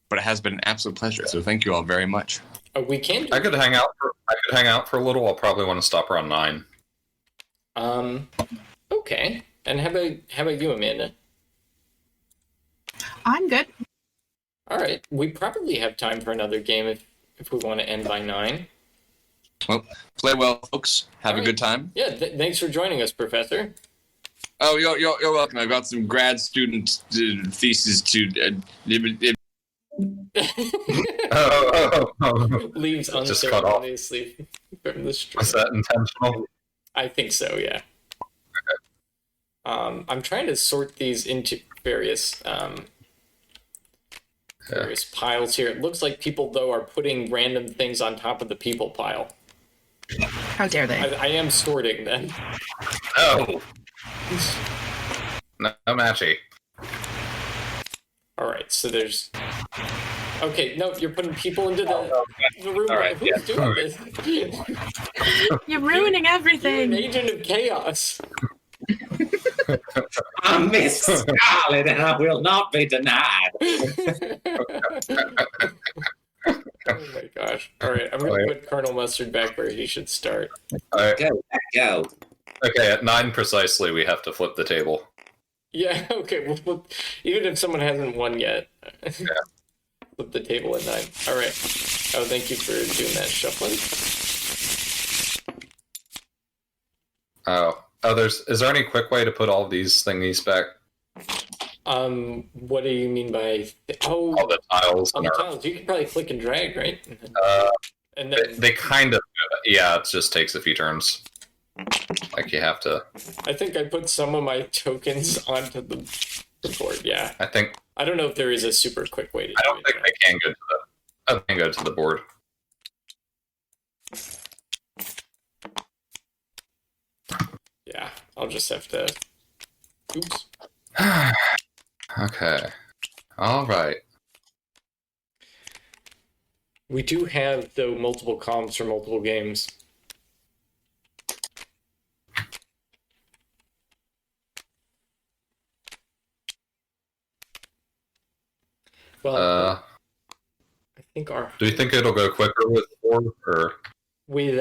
but it has been an absolute pleasure. So thank you all very much. We can do I could hang out for a little. I'll probably want to stop around 9. Okay. And how about you, Amanda? I'm good. All right. We probably have time for another game if we want to end by 9. Well, play well, folks. Have All a good time. Yeah. Thanks for joining us, Professor. Oh, you're welcome. I've got some grad student theses to. Leaves Just cut off. unceremoniously from the stream. Was that intentional? I think so, yeah. I'm trying to sort these into various piles here. It looks like people, though, are putting random things on top of the people pile. How dare they? I am sorting them. No. No matchy. All right, so there's... Okay, no, you're putting people into the room. All right, Who's doing this? You're ruining You're everything. an agent of chaos. I'm Miss Scarlet, and I will not be denied. Oh my gosh. All right, I'm going to put Colonel Mustard back where he should start. All right. Go. Okay, at 9 precisely, we have to flip the table. Yeah, okay, we'll even if someone hasn't won yet. Flip the table at 9. All right. Oh, thank you for doing that shuffling. Is there any quick way to put all these thingies back? What do you mean by... All the tiles? On the tiles. You can probably click and drag, right? And then They kind of, yeah, it just takes a few turns. Like you have to. I think I put some of my tokens onto the board. Yeah. I don't know if there is a super quick way to do it. don't think I can go to I can go to the board. Yeah, I'll just have to... Oops. Okay. All right. We do have, though, multiple columns for multiple games. Well, I think our... Do you think it'll go quicker with 4 or? With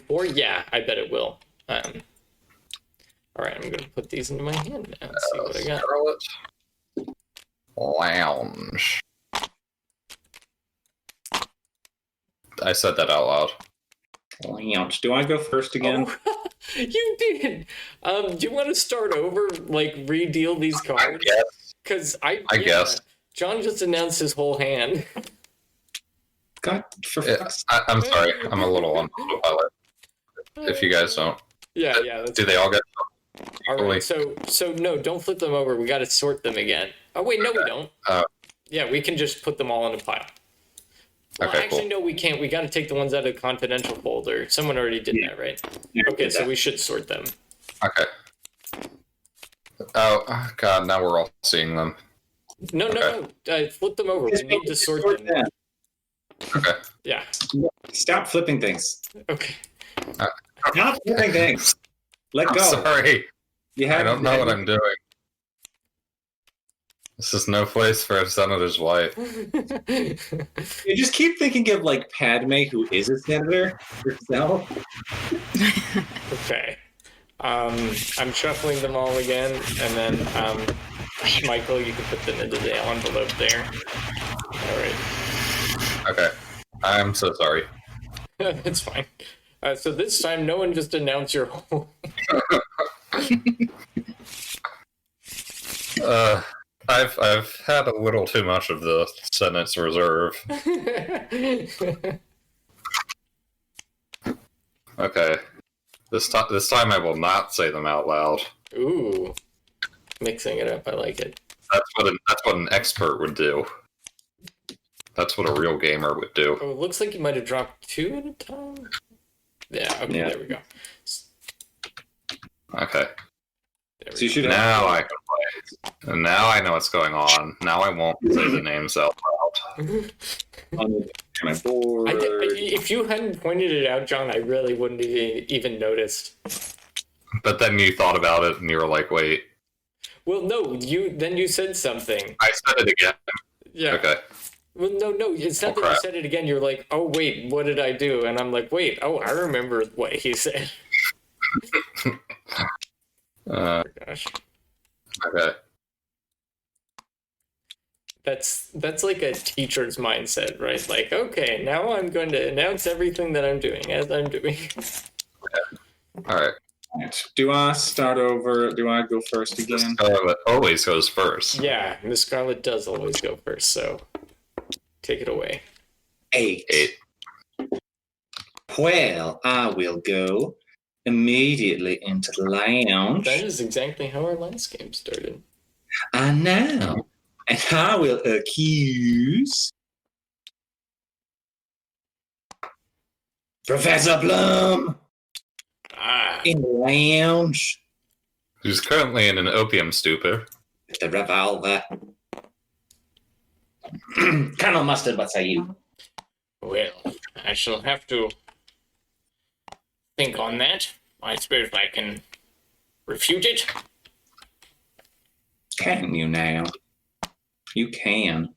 4, yeah, I bet it will. All right, I'm gonna put these into my hand now and see what I got. Scarlet Lounge. I said that out loud. Lounge. Do I go first again? Oh, you did. Do you want to start over, like re-deal these I cards? guess. Because I guess. John just announced his whole hand. God, for fuck's I'm sorry. I'm a little on autopilot. If you guys don't. Yeah. That's Do they all get? All Wait. right. So no, don't flip them over. We got to sort them again. Oh wait, no, we don't. Yeah, we can just put them all in a pile. Well, Okay, actually, cool. no, we can't. We got to take the ones out of the confidential folder. Someone already did that, right? Okay, so we should sort them. Okay. Oh, God, now we're all seeing them. No, flip them over. We need to sort them. Okay. Yeah. Stop flipping things. Okay. Stop flipping things. Let I'm go. sorry. You I don't know what I'm doing. This is no place for a senator's wife. You just keep thinking of like Padme, who is a senator herself. Okay. I'm shuffling them all again, and then Michael, you can put them into the envelope there. All right. Okay. I'm so sorry. It's fine. So this time, no one just announce your whole. I've had a little too much of the Senate's reserve. Okay. This time I will not say them out loud. Ooh, mixing it up. I like it. That's what an expert would do. That's what a real gamer would do. Oh, it looks like you might have dropped 2 at a time. Yeah. Okay. Yeah. There we go. Okay. There we So you should Now I can play. And now I know what's going on. Now I won't say the names out loud. go. My board. If you hadn't pointed it out, John, I really wouldn't have even noticed. But then you thought about it and you were like, wait. Well, no, you said something. I said it again. Yeah. Okay. Well, no, it's not that you crap. said it again. You're like, oh, wait, what did I do? And I'm like, wait, oh, I remember what he said. Oh, gosh. Okay. That's like a teacher's mindset, right? Like, okay, now I'm going to announce everything that I'm doing as I'm doing. All right. Do I start over? Do I go first again? Scarlet always goes first. Yeah, Miss Scarlet does always go first, so take it away. 8. 8. Well, I will go immediately into the lounge. That is exactly how our last game started. I know. And I will accuse Professor Plum in the lounge Who's currently in an opium stupor. with the revolver. Colonel Mustard, what say you? Well, I shall have to think on that. I suppose I can refute it. Can you now? You can.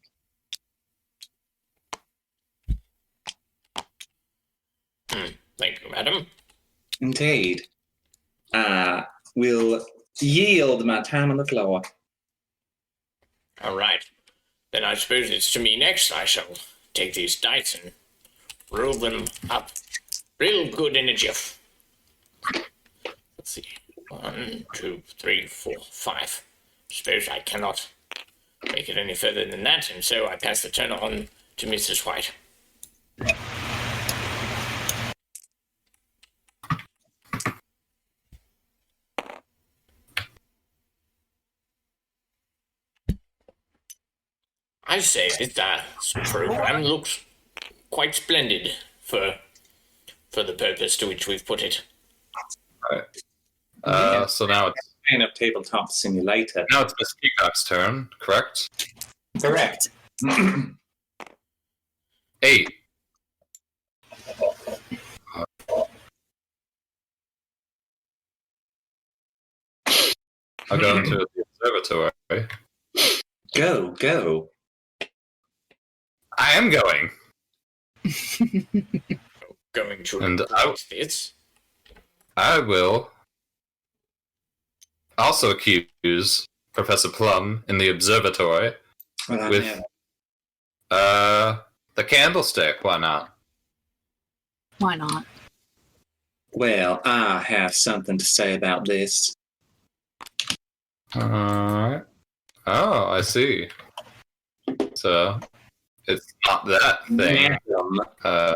Thank you, madam. Indeed. I will yield my time on the floor. All right. Then I suppose it's to me next. I shall take these dice and roll them up real good in a jiff. Let's see. 1, 2, 3, 4, 5. Suppose I cannot make it any further than that, and so I pass the turn on to Mrs. White. I say that program looks quite splendid for the purpose to which we've put it. So now it's Playing up Tabletop Simulator. Miss Peacock's turn, correct? Correct. 8. I'll go into the observatory. Go. I am going. Going to And this. I will also accuse Professor Plum in the observatory Well, with the candlestick. Why not? Why not? Well, I have something to say about this. Alright. Oh, I see. So it's not that thing. Madam,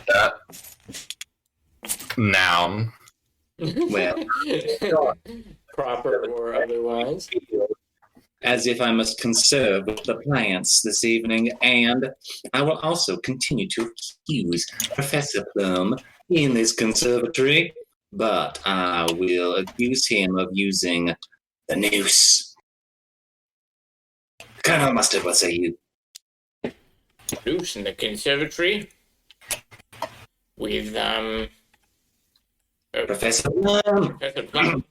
That Noun. Well, proper or otherwise. as if I must conserve the plants this evening, and I will also continue to accuse Professor Plum in this conservatory, but I will accuse him of using the noose. Colonel Mustard, what say you? Loose in the conservatory with Professor Plum? Professor Plum.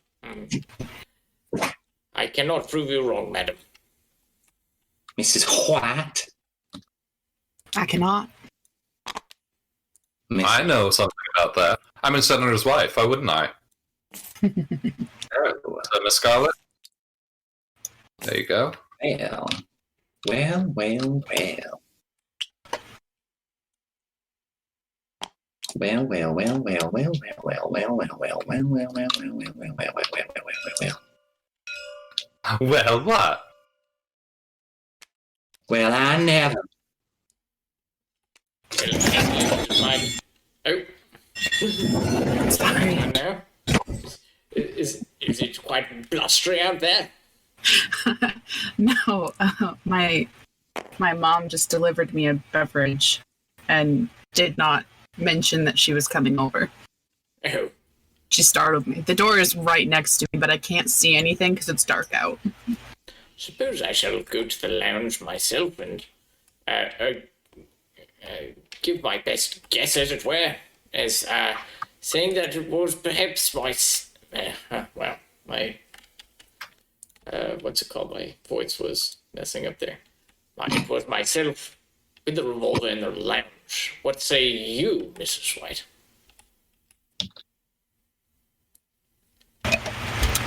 I cannot prove you wrong, madam. Mrs. White? I cannot. I know something about that. I'm a senator's wife. Why wouldn't I? Oh, Miss Scarlet? There you go. well. Well, well, well. Well, well, well, well, well, well, well, well, well, well, well, well, well, well, well, well, well, well, well, well. Well, what? Well, I never. Oh. Sorry. Now? Is it quite blustery out there? No, my mom just delivered me a beverage and did not mention that she was coming over. Oh. She startled me. The door is right next to me, but I can't see anything because it's dark out. Suppose I shall go to the lounge myself and give my best guess, as it were, as saying that it was perhaps my what's it called? My voice was messing up there. It was myself with the revolver in the lounge. What say you, Mrs. White?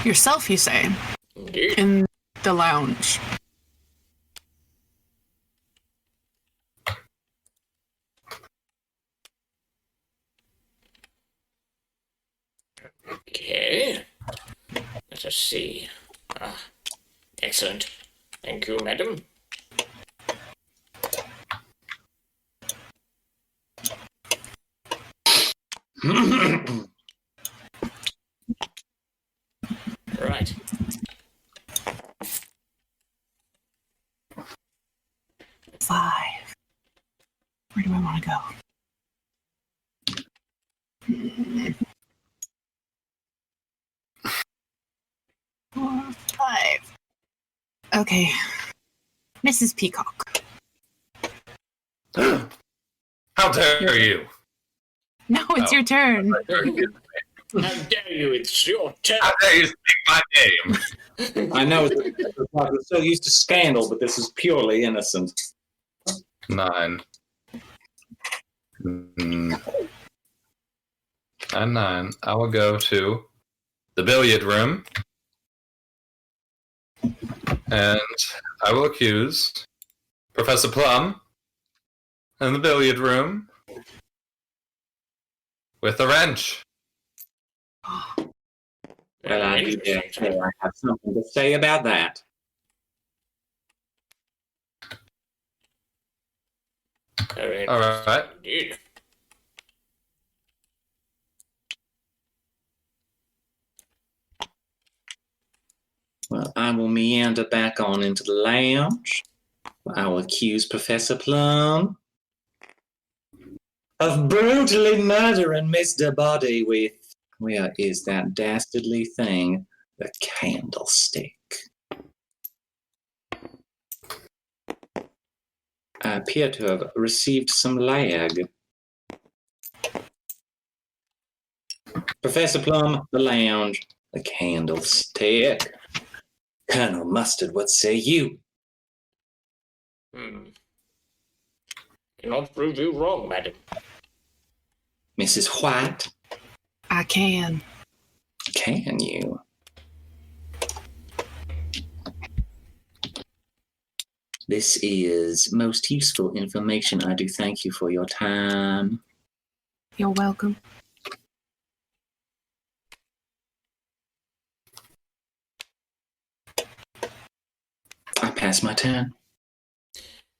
Yourself, you say? Indeed. In the lounge. Okay. Let us see. Excellent. Thank you, madam. Right. Five. Where do I want to go? 4, 5. Okay. Mrs. Peacock. How dare you? No, it's your turn. How dare you? It's your turn. How dare you speak my name? I know we're so used to scandal, but this is purely innocent. 9. 9. I will go to the billiard room, and I will accuse Professor Plum in the billiard room with a wrench. Well, I do dare say I have something to say about that. All right. Indeed. Well, I will meander back on into the lounge. I will accuse Professor Plum of brutally murdering Mr. Body with, where is that dastardly thing? The candlestick. I appear to have received some lag. Professor Plum, the lounge, the candlestick. Colonel Mustard, what say you? Cannot prove you wrong, madam. Mrs. White, I can. can you? This is most useful information. I do thank you for your time. You're welcome. I pass my turn.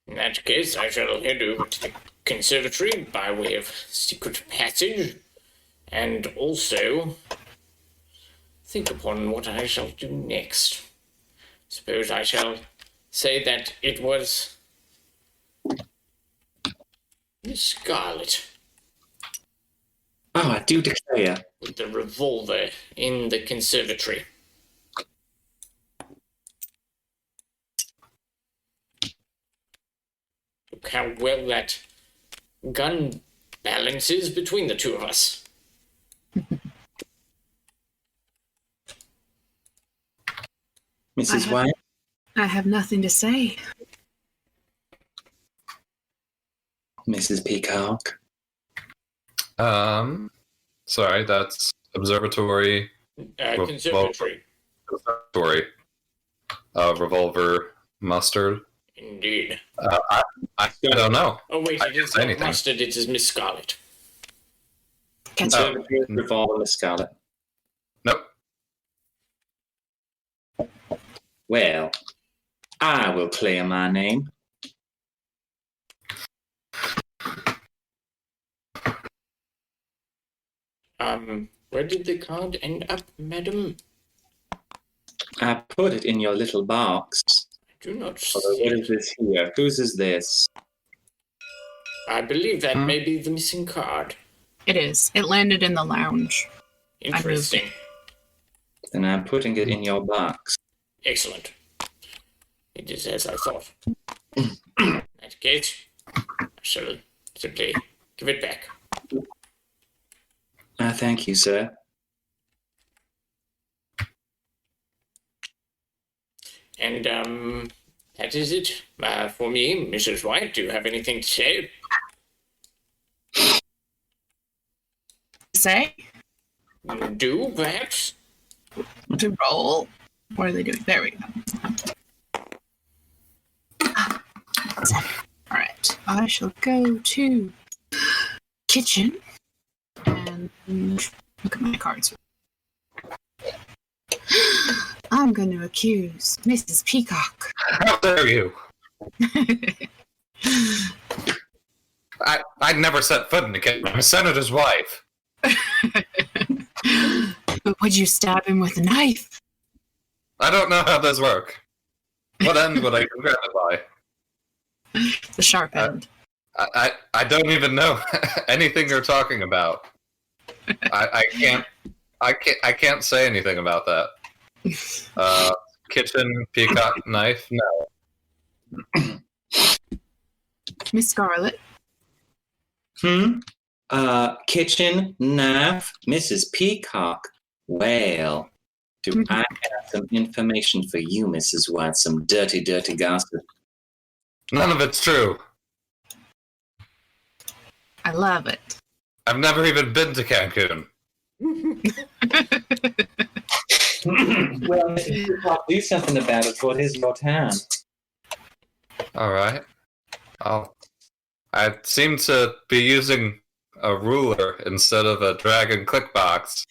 In that case, I shall head over to the conservatory by way of secret passage And also, think upon what I shall do next. Suppose I shall say that it was Miss Scarlet Oh, I do declare. with the revolver in the conservatory. Look how well that gun balances between the two of us. Mrs. White? I have nothing to say. Mrs. Peacock? Sorry, that's observatory. Conservatory. Observatory. Revolver, mustard. Indeed. I don't know. Oh wait, I it can't is say not anything. mustard, it is Miss Scarlet. Conservatory revolver, Miss Scarlet. Nope. Well, I will clear my name. Where did the card end up, madam? I put it in your little box. I do not Although, see what it. is this here? Whose is this? I believe that may be the missing card. It is. It landed in the lounge. Interesting. Then I'm putting it in your box. Excellent. It is as I thought. In that case, I shall simply give it back. I thank you, sir. And, that is it for me. Mrs. White, do you have anything to say? Say? Do, perhaps? To roll. What are they doing? There we go. All right. I shall go to kitchen and look at my cards. I'm going to accuse Mrs. Peacock. How dare you? I'd never set foot in the kitchen. I'm a senator's wife. But would you stab him with a knife? I don't know how this work. What end would I grab it by? The sharp end. I don't even know anything you're talking about. I can't say anything about that. Kitchen peacock knife? No. Miss Scarlet. Kitchen knife, Mrs. Peacock. Well, do I have some information for you, Mrs. White? Some dirty, dirty gossip. None of it's true. I love it. I've never even been to Cancun. Well, Mrs. Peacock, do something about it, for it is your time. All right. I seem to be using a ruler instead of a drag and click box.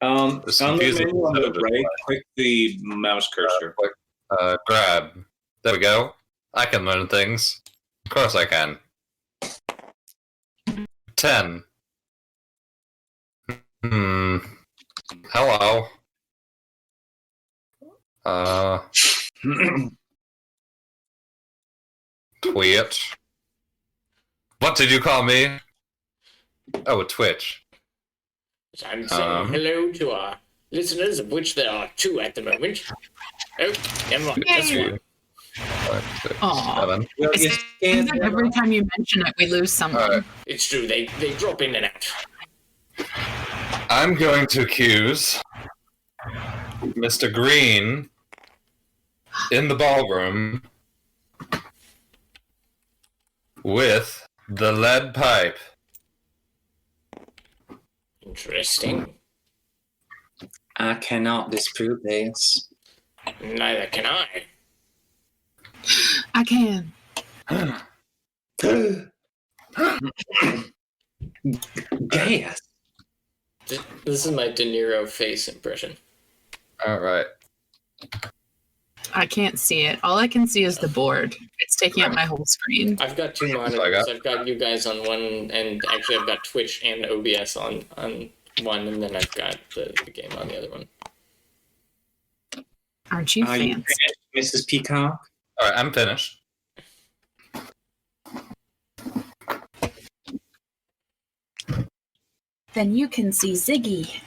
On It's the confusing. menu on the right, click the mouse cursor. Grab. There we go. I can learn things. Of course I can. 10. Hello. Twitch. What did you call me? Oh, a Twitch. I'm saying hello to our listeners, of which there are 2 at the moment. Oh, never mind. That's Yay. 1. 5, 6, Aw. 7. Well, you Seems scared like them every off. time you mention it, we lose someone. Alright. It's true, they drop in and out. I'm going to accuse Mr. Green in the ballroom with the lead pipe. Interesting. I cannot disprove this. Neither can I. I can. Gas. This is my De Niro face impression. All right. I can't see it. All I can see is the board. It's taking up my whole screen. I've got 2 monitors. I've got you guys on one, and actually I've got Twitch and OBS on one, and then I've got the game on the other one. Aren't you Are you fancy? finished, Mrs. Peacock? All right, I'm finished. Then you can see Ziggy.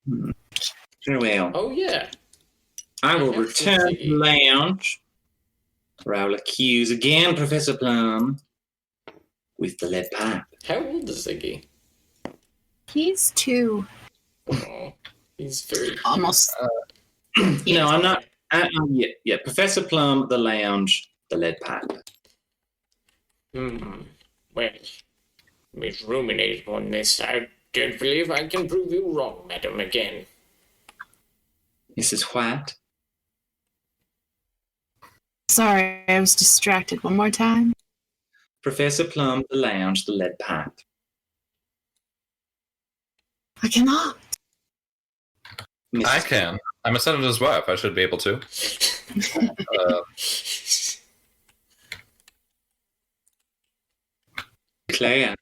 Very well. Oh yeah. I will That's return to easy. the lounge, where I will accuse again Professor Plum with the lead pipe. How old is Ziggy? He's 2. Oh, he's very. Almost. No, I'm not. Yeah, Professor Plum, the lounge, the lead pipe. Well, let's ruminate on this. I don't believe I can prove you wrong, madam, again. Mrs. White? Sorry, I was distracted. One more time. Professor Plum, the lounge, the lead pipe. I cannot. I can. I'm a senator's wife. I should be able to. Claire.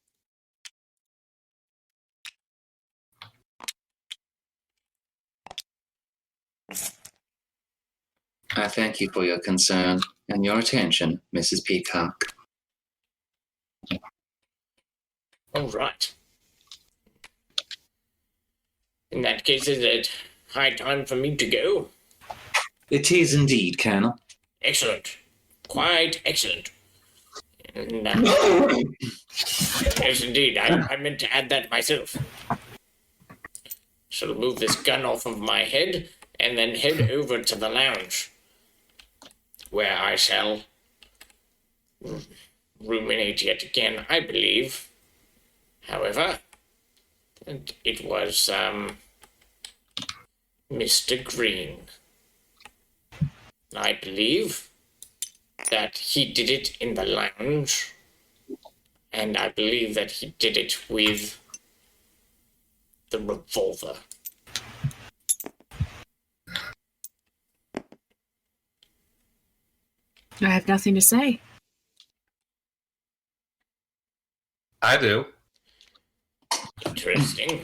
I thank you for your concern and your attention, Mrs. Peacock. All right. In that case, is it high time for me to go? It is indeed, Colonel. Excellent. Quite excellent. And, yes, indeed. I meant to add that myself. Shall move this gun off of my head and then head over to the lounge, where I shall ruminate yet again, I believe. However, it was Mr. Green. I believe that he did it in the lounge, and I believe that he did it with the revolver. I have nothing to say. I do. Interesting.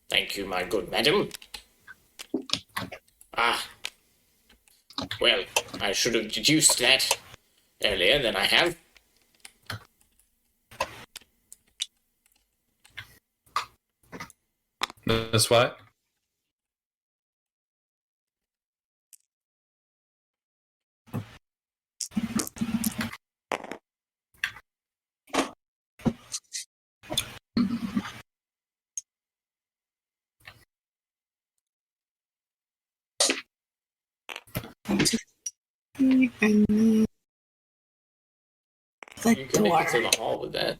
Thank you, my good madam. Ah. Well, I should have deduced that earlier than I have. Miss White? And then the You can make it to door. the hall with that.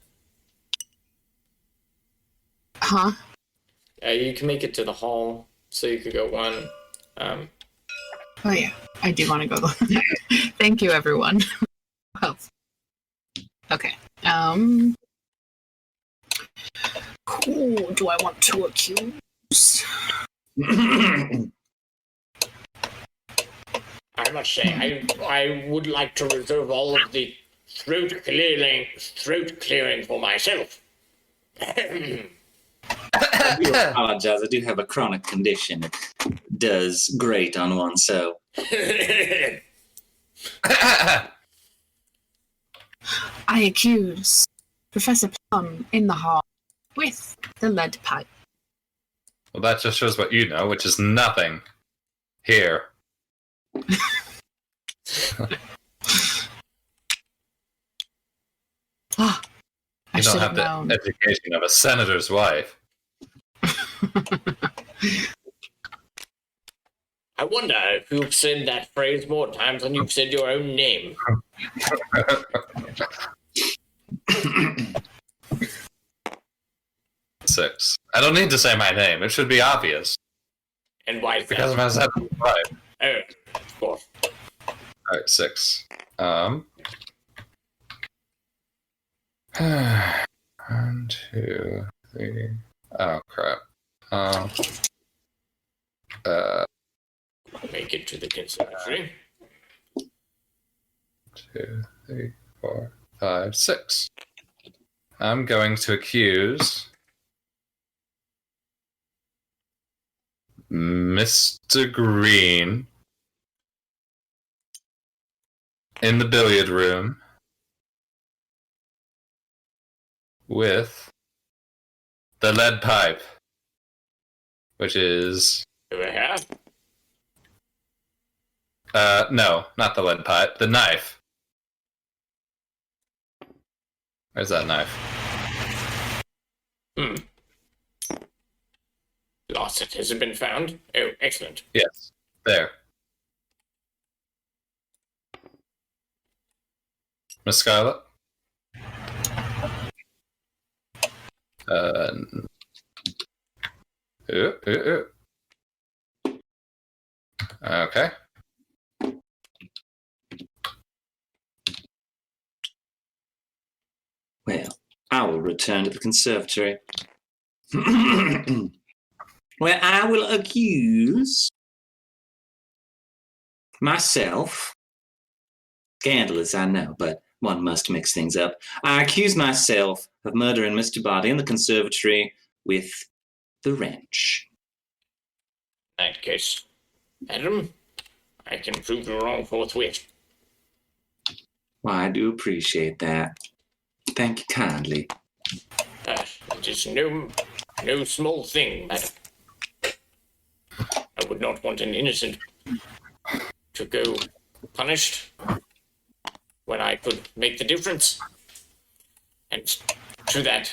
Huh? You can make it to the hall, so you could go one. Oh yeah, I do want to go there. Thank you, everyone. Well, okay. Who do I want to accuse? I must say, I would like to reserve all of the throat clearing for myself. I do apologize. I do have a chronic condition. It does grate on one, so. I accuse Professor Plum in the hall with the lead pipe. Well, that just shows what you know, which is nothing. Here. Ah, I You should don't have have known. the education of a senator's wife. I wonder if you've said that phrase more times than you've said your own name. 6. I don't need to say my name. It should be obvious. And why is Because that? I'm a senator's wife. Oh, of course. Alright, 6. 1, 2, 3. Oh crap. Make it to the conservatory. 2, 3, 4, 5, 6. I'm going to accuse Mr. Green in the billiard room with the lead pipe, which is... Over here. No, not the lead pipe. The knife. Where's that knife? Lost it. Has it been found? Oh, excellent. Yes, there. Miss Scarlet? Okay. Well, I will return to the conservatory. Where I will accuse myself. Scandalous, I know, but one must mix things up. I accuse myself of murdering Mr. Body in the conservatory with the wrench. In that case, Adam, I can prove you wrong forthwith. Why, I do appreciate that. Thank you kindly. It is no small thing, madam. I would not want an innocent to go punished when I could make the difference. And to that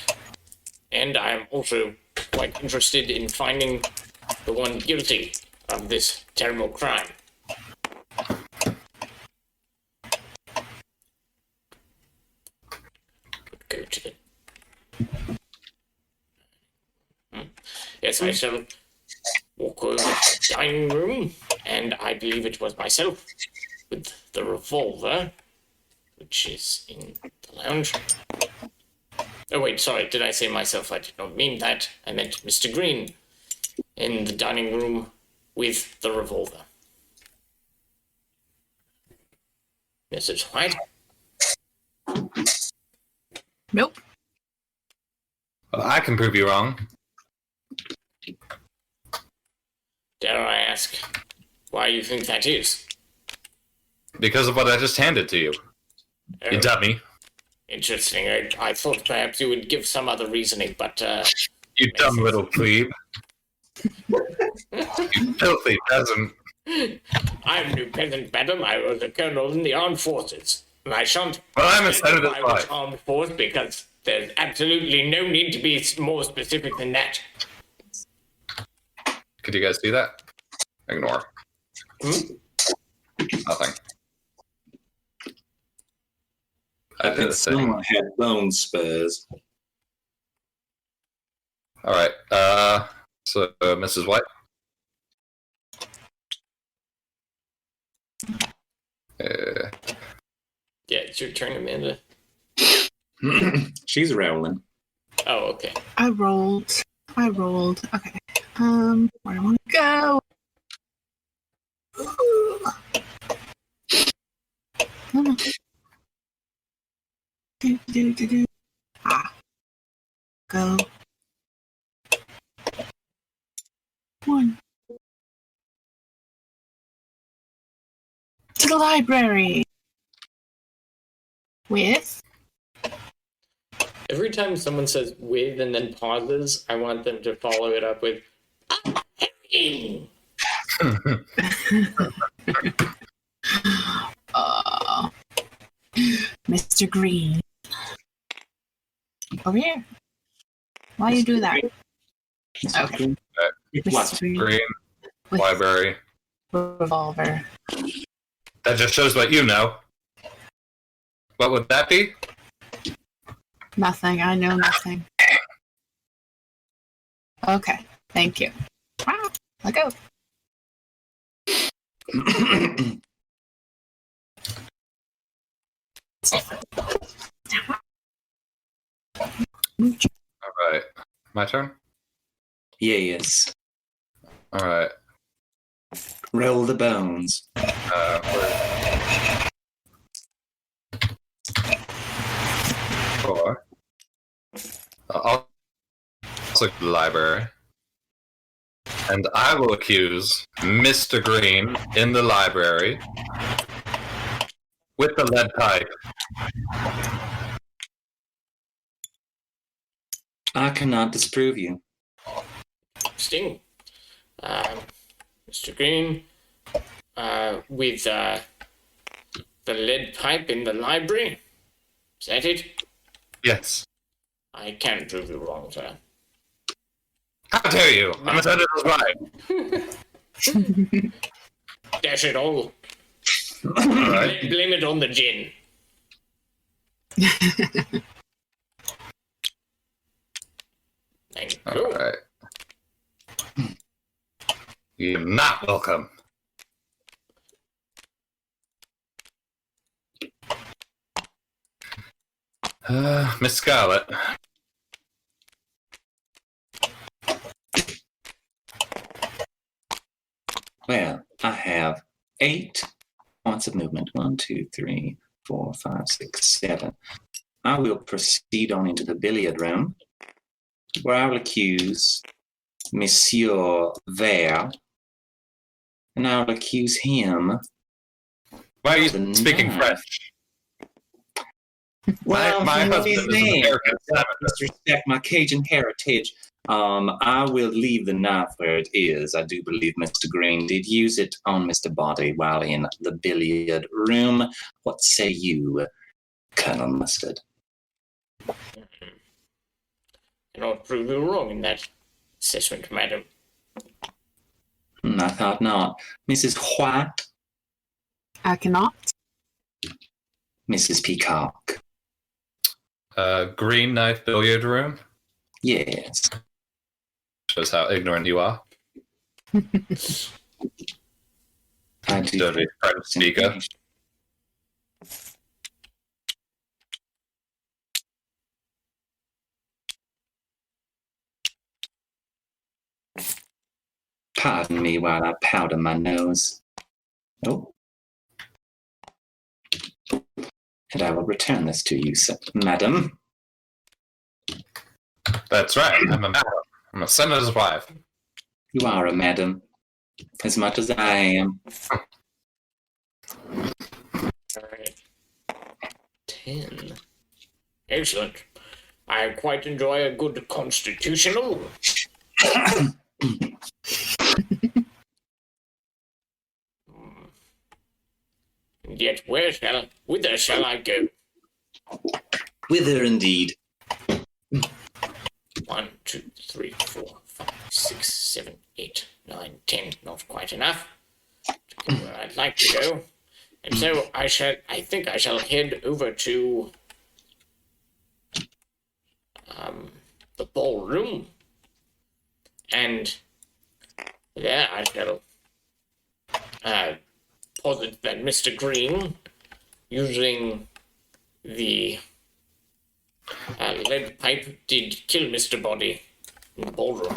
end, I am also quite interested in finding the one guilty of this terrible crime. Go to the... Yes, I shall walk over to the dining room, and I believe it was myself with the revolver, which is in the lounge. Oh wait, sorry, did I say myself? I did not mean that. I meant Mr. Green in the dining room with the revolver. Mrs. White? Nope. Well, I can prove you wrong. Dare I ask why you think that is? Because of what I just handed to you. Oh, You dummy. interesting. I thought perhaps you would give some other reasoning, but You dumb little plebe. You filthy peasant. I'm no peasant, madam. I was a colonel in the armed forces. And I shan't Well, I'm a senator's identify which wife. armed force because there's absolutely no need to be more specific than that. Could you guys see that? Ignore. Hmm? Nothing. I did think the same. someone had bone spurs. All right. So Mrs. White. Yeah, it's your turn, Amanda. She's rolling. Oh, okay. I rolled. Okay. Where do I want to go? Ooh. No. Do. Go. 1. To the library. With? Every time someone says with and then pauses, I want them to follow it up with Harry! Mr. Green. Over here. Why you do that? Okay. Mr. Green Green. with Library. revolver. That just shows what you know. What would that be? Nothing. I know nothing. Okay. Thank you. Wow. Let go. All right. My turn? Yes. All right. Roll the bones. Where- Sure. I'll also go to the library. And I will accuse Mr. Green in the library with the lead pipe. I cannot disprove you. Sting. Mr. Green, with the lead pipe in the library. Is that it? Yes. I can prove you wrong, sir. How dare you? I'm a senator's wife. Dash it all. Alright. Blame it on the gin. Thank you. Alright. You're not welcome. Miss Scarlet. Well, I have 8 points of movement. 1, 2, 3, 4, 5, 6, 7. I will proceed on into the billiard room, where I will accuse Monsieur Vert, and I will accuse him. Why are you The speaking knife. French? Well, my you know husband his is an name. American senator. Disrespect my Cajun heritage. I will leave the knife where it is. I do believe Mr. Green did use it on Mr. Body while in the billiard room. What say you, Colonel Mustard? Cannot prove you wrong in that assessment, madam. I thought not. Mrs. White, I cannot. Mrs. Peacock. Green knife billiard room. Yes. Shows how ignorant you are. I do. Dirty French speaker. Pardon me while I powder my nose. Oh. And I will return this to you, madam. That's right. I'm a madam. I'm a senator's wife. You are a madam, as much as I am. Alright. 10. Excellent. I quite enjoy a good constitutional. Yet whither shall I go? Whither indeed? 1, 2, 3, 4, 5, 6, 7, 8, 9, 10. Not quite enough to go where I'd like to go. And so I think I shall head over to the ballroom. And there I shall posit that Mr. Green, using the lead pipe, did kill Mr. Body in the ballroom.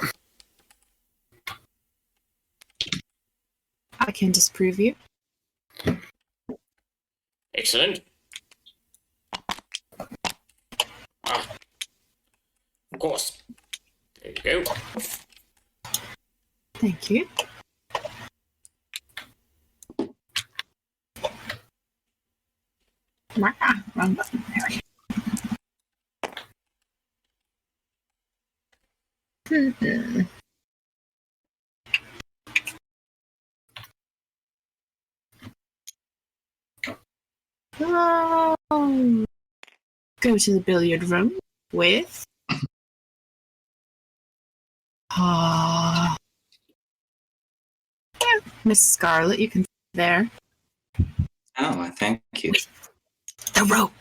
I can disprove you. Excellent. Of course. There you go. Thank you. Wrong button. There we go. Oh. Go to the billiard room with Miss Scarlet. You can sit there. Oh, I thank you. The rope.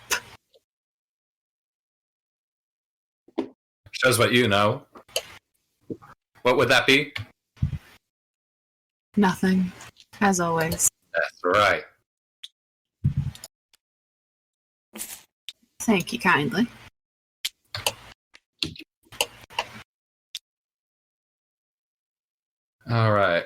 Shows what you know. What would that be? Nothing, as always. That's right. Thank you kindly. All right.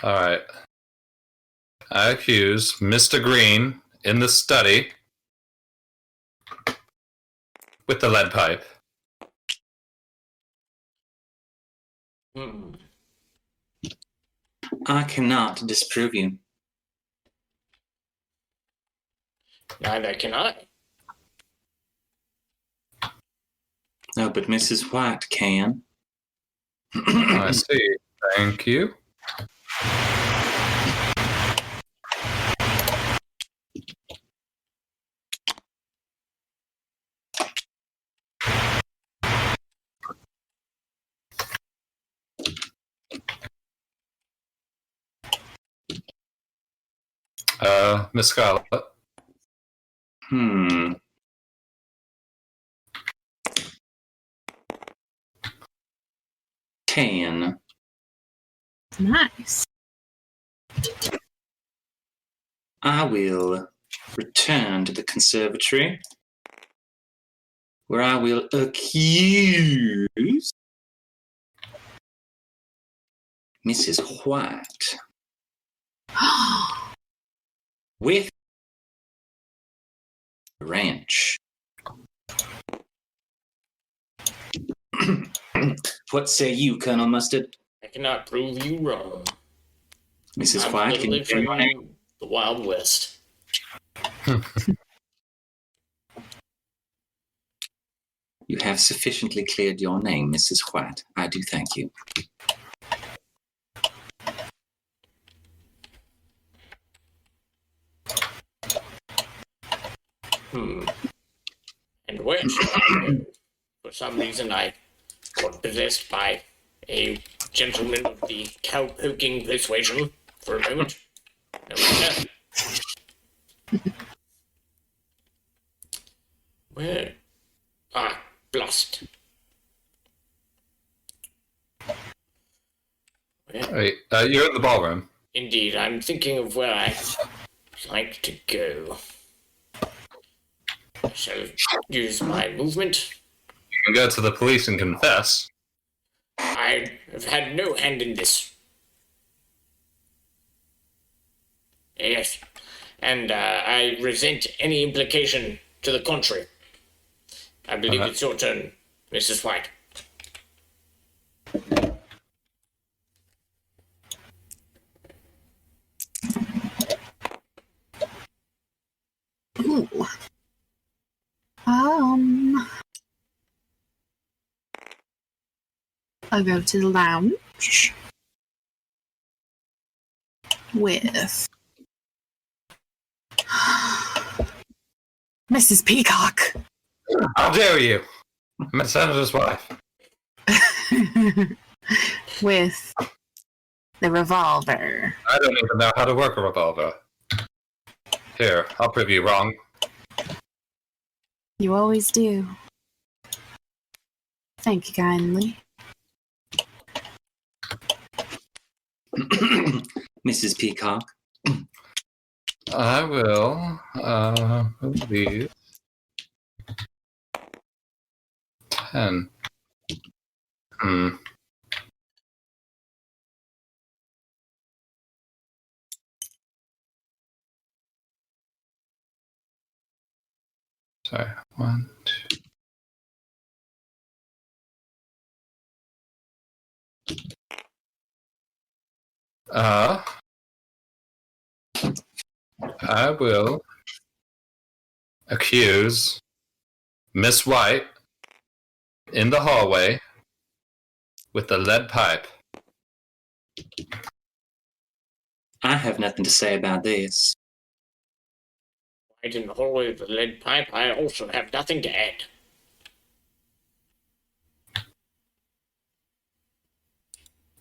All right. I accuse Mr. Green in the study with the lead pipe. Hmm. I cannot disprove you. Neither can I. No, but Mrs. White can. I see. Thank you. Miss Scarlet. Hmm. Can. Nice. I will return to the conservatory, where I will accuse Mrs. White with the ranch. What say you, Colonel Mustard? I cannot prove you wrong. Mrs. I'm White, can you literally say your name? from the Wild West. You have sufficiently cleared your name, Mrs. White. I do thank you. And where shall I go? For some reason, I got possessed by a gentleman of the cow-poking persuasion for a moment. No matter. Where? Ah, blast. Where? Wait, you're in the ballroom. Indeed, I'm thinking of where I'd like to go. I shall use my movement. You can go to the police and confess. I have had no hand in this. Yes, and I resent any implication to the contrary. I believe it's your turn, Mrs. White. Ooh. I'll go to the lounge with Mrs. Peacock. How dare you? I'm a senator's wife. With the revolver. I don't even know how to work a revolver. Here, I'll prove you wrong. You always do. Thank you kindly. Mrs. Peacock. I will move these 10. Sorry, 1, 2. I will accuse Miss White in the hallway with the lead pipe. I have nothing to say about this. Right in the hallway of the lead pipe, I also have nothing to add.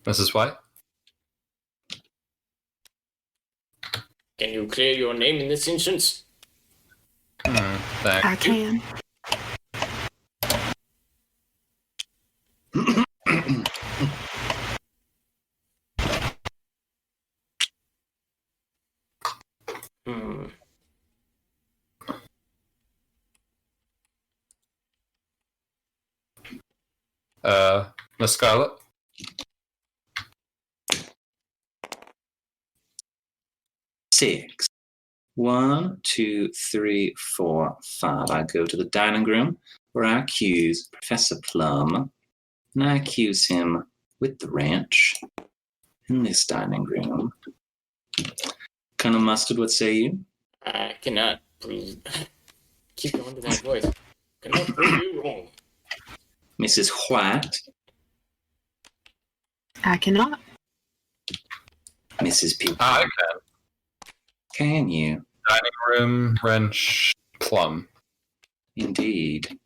Mrs. White? Can you clear your name in this instance? Thank I you. can. Miss Scarlet? 6. 1, 2, 3, 4, 5. I go to the dining room where I accuse Professor Plum, and I accuse him with the ranch in this dining room. Colonel Mustard, what say you? I cannot prove. Keep going to that voice. Cannot prove you wrong. Mrs. White, I cannot. Mrs. P. I can. Can you? Dining room, wrench, plum. Indeed.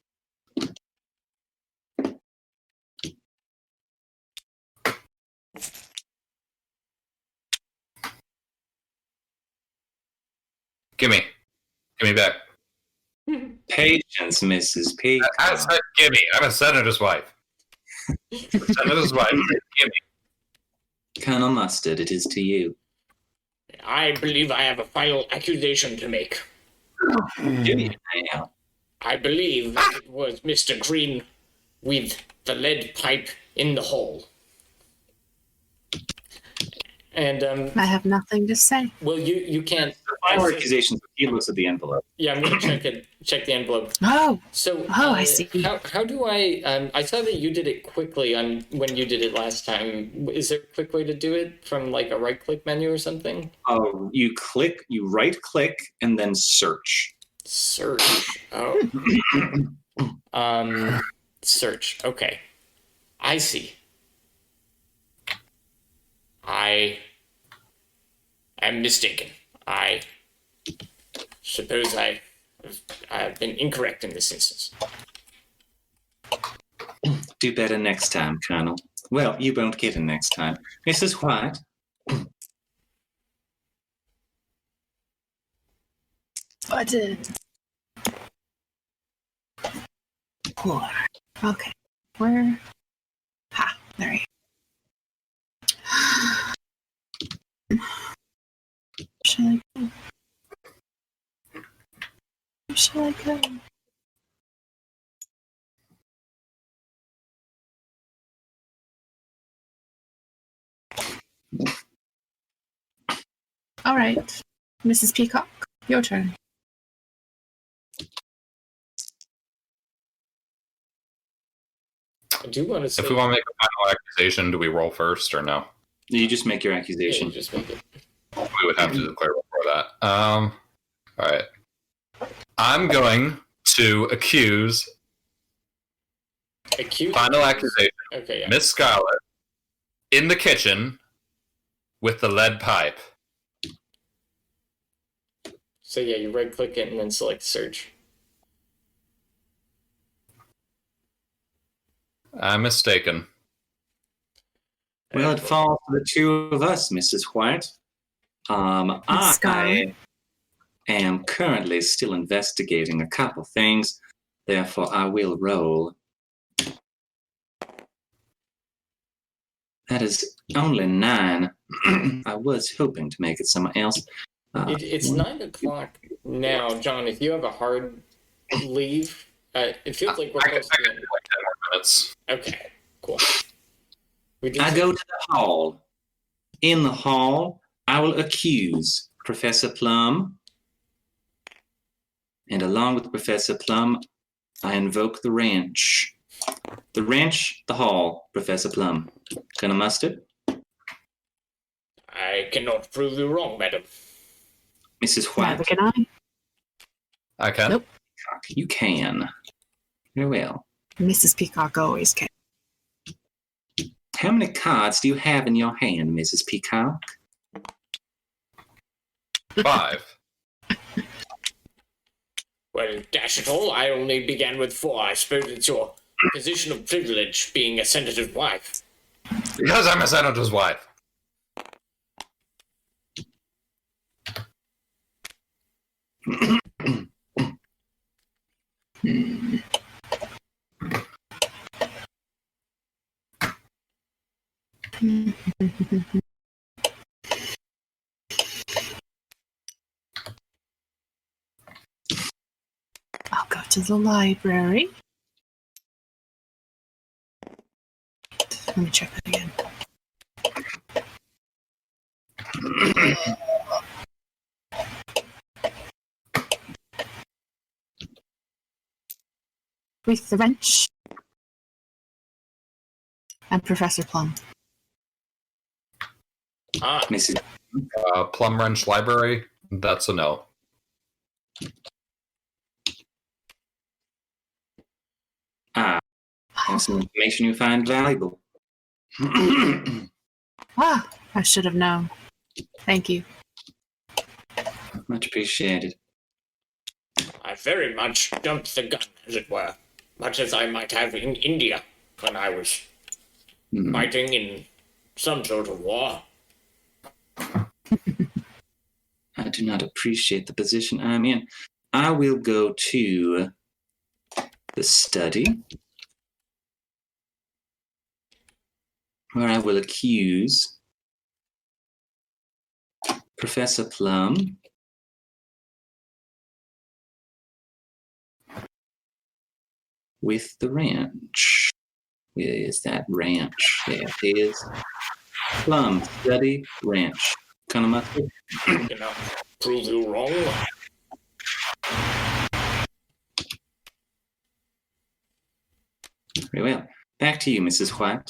Gimme back. Patience, Mrs. P. I said gimme. I'm a senator's wife. Senator's wife. Gimme. Colonel Mustard, it is to you. I believe I have a final accusation to make. Do you now? I believe that it was Mr. Green with the lead pipe in the hole. And, I have nothing to say. well, you can't... Final accusations. He looks at the envelope. Yeah, I'm going to check the envelope. Oh, So, I see. How do I saw that you did it quickly on when you did it last time. Is there a quick way to do it from like a right-click menu or something? Oh, you right-click, and then search. Search. Oh. Search. Okay. I see. I am mistaken. I suppose I've been incorrect in this instance. Do better next time, Colonel. Well, you won't get it next time. Mrs. White? Button. 4. Okay. Where? Ha, there you go. Shall I go? Where shall I go? All right. Mrs. Peacock, your turn. I do want to say... If we want to make a final accusation, do we roll first or no? You just make your Yeah, accusation. you just make it. We would have to declare before that. All right. I'm going to accuse Acute. final accusation Okay, yeah. Miss Scarlet in the kitchen with the lead pipe. So yeah, you right-click it and then select search. I'm mistaken. Well, it falls to the two of us, Mrs. White. I Scarlet. am currently still investigating a couple things, therefore I will roll. That is only 9. I was hoping to make it someone else. It's 9 o'clock now, John. If you have a hard leave, it feels like we're I can close to do like 10 more minutes. Okay, cool. We did I go to the hall. In the hall, I will accuse Professor Plum. And along with Professor Plum, I invoke the ranch. The ranch, the hall, Professor Plum. Colonel Mustard? I cannot prove you wrong, madam. Mrs. White? Neither can I. I can. Nope. You can. Very well. Mrs. Peacock always can. How many cards do you have in your hand, Mrs. Peacock? 5. Well, dash it all, I only began with 4. I suppose it's your position of privilege, being a senator's wife. Because I'm a senator's wife. I'll go to the library. Let me check that again. with the wrench. And Professor Plum. Ah, Mrs. Plum Wrench Library, that's a no. Some information you find valuable. Ah, I should have known. Thank you. Much appreciated. I very much jumped the gun, as it were, much as I might have in India when I was fighting in some sort of war. I do not appreciate the position I'm in. I will go to the study, where I will accuse Professor Plum with the wrench. Where is that wrench? There it is. Plum, study, wrench. Kind of mustard. You know, prove you wrong. Very well. Back to you, Mrs. White.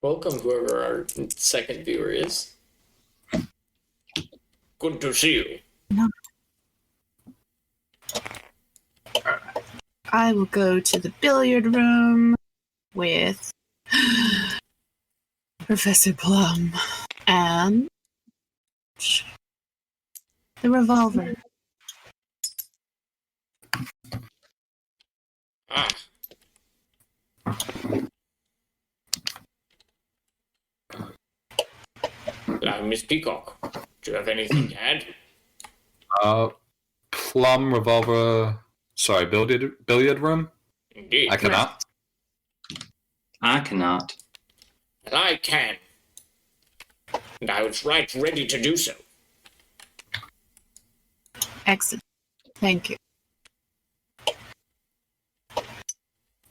Welcome, whoever our second viewer is. Good to see you. No. I will go to the billiard room with Professor Plum and the revolver. Ah. Miss Peacock, do you have anything to add? Plum revolver. Sorry, billiard room. Indeed. I cannot. I cannot. And I can. And I was right ready to do so. Excellent. Thank you.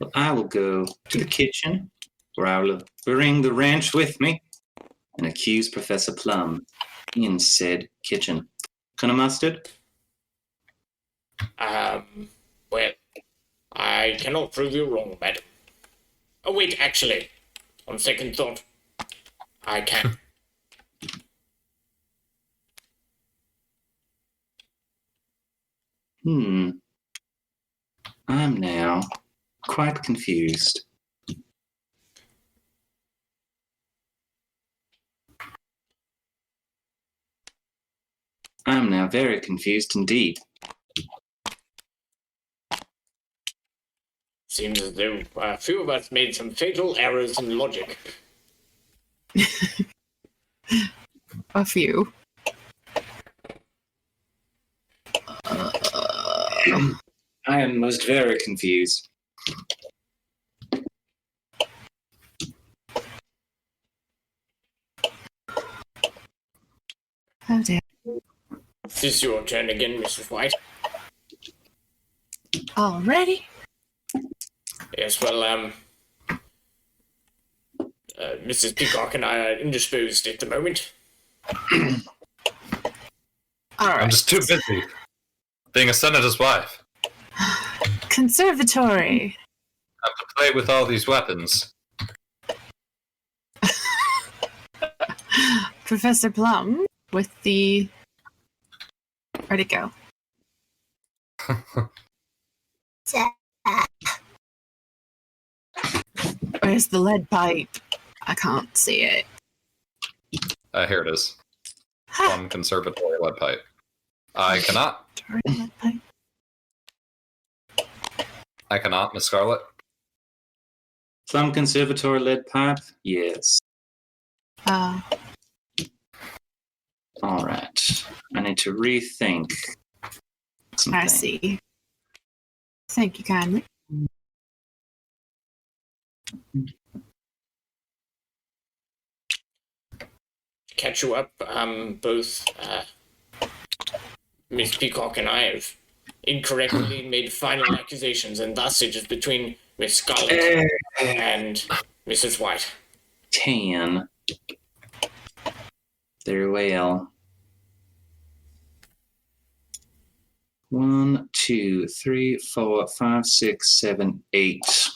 Well, I will go to the kitchen, where I will bring the wrench with me and accuse Professor Plum in said kitchen. Kind of mustard? Well, I cannot prove you wrong, madam. Oh, wait, actually, on second thought, I can. I'm now quite confused. I'm now very confused indeed. Seems as though a few of us made some fatal errors in logic. A few. I am most very confused. Oh dear. Is this your turn again, Mrs. White? Already? Yes, well, Mrs. Peacock and I are indisposed at the moment. All I'm right. just too busy being a senator's wife. Conservatory. I have to play with all these weapons. Professor Plum with the... Where'd it go? Where's the lead pipe? I can't see it. Here it is. Ha! Plum Conservatory lead pipe. I cannot. Lead pipe. I cannot, Miss Scarlet. Plum Conservatory lead pipe? Yes. Uh, All right. I need to rethink something. I see. Thank you kindly. Catch you up, both Miss Peacock and I have incorrectly made final accusations, and thus it is between Miss Scarlet and Mrs. White. 10. Very well. 1, 2, 3, 4, 5, 6, 7, 8.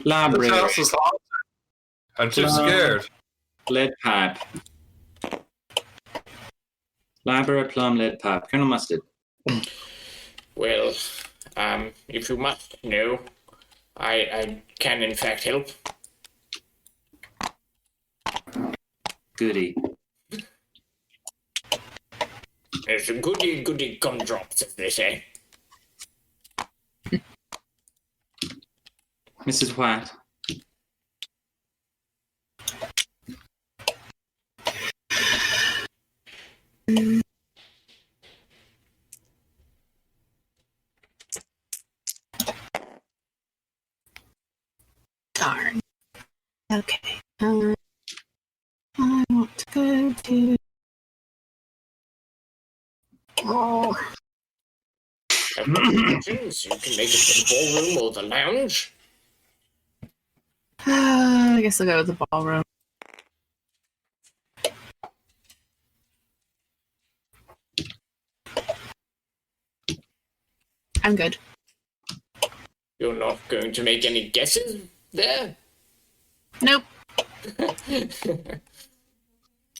Library. This house is haunted. I'm too scared. Lead pipe. Library, plum, lead pipe. Colonel Mustard. Well, if you must know, I can in fact help. Goody. It's a goody gumdrops, as they say. Mrs. White. Darn. Okay. I want to go to. Oh. Questions? You can make it the ballroom or the lounge. I guess I'll go with the ballroom. I'm good. You're not going to make any guesses there? Nope.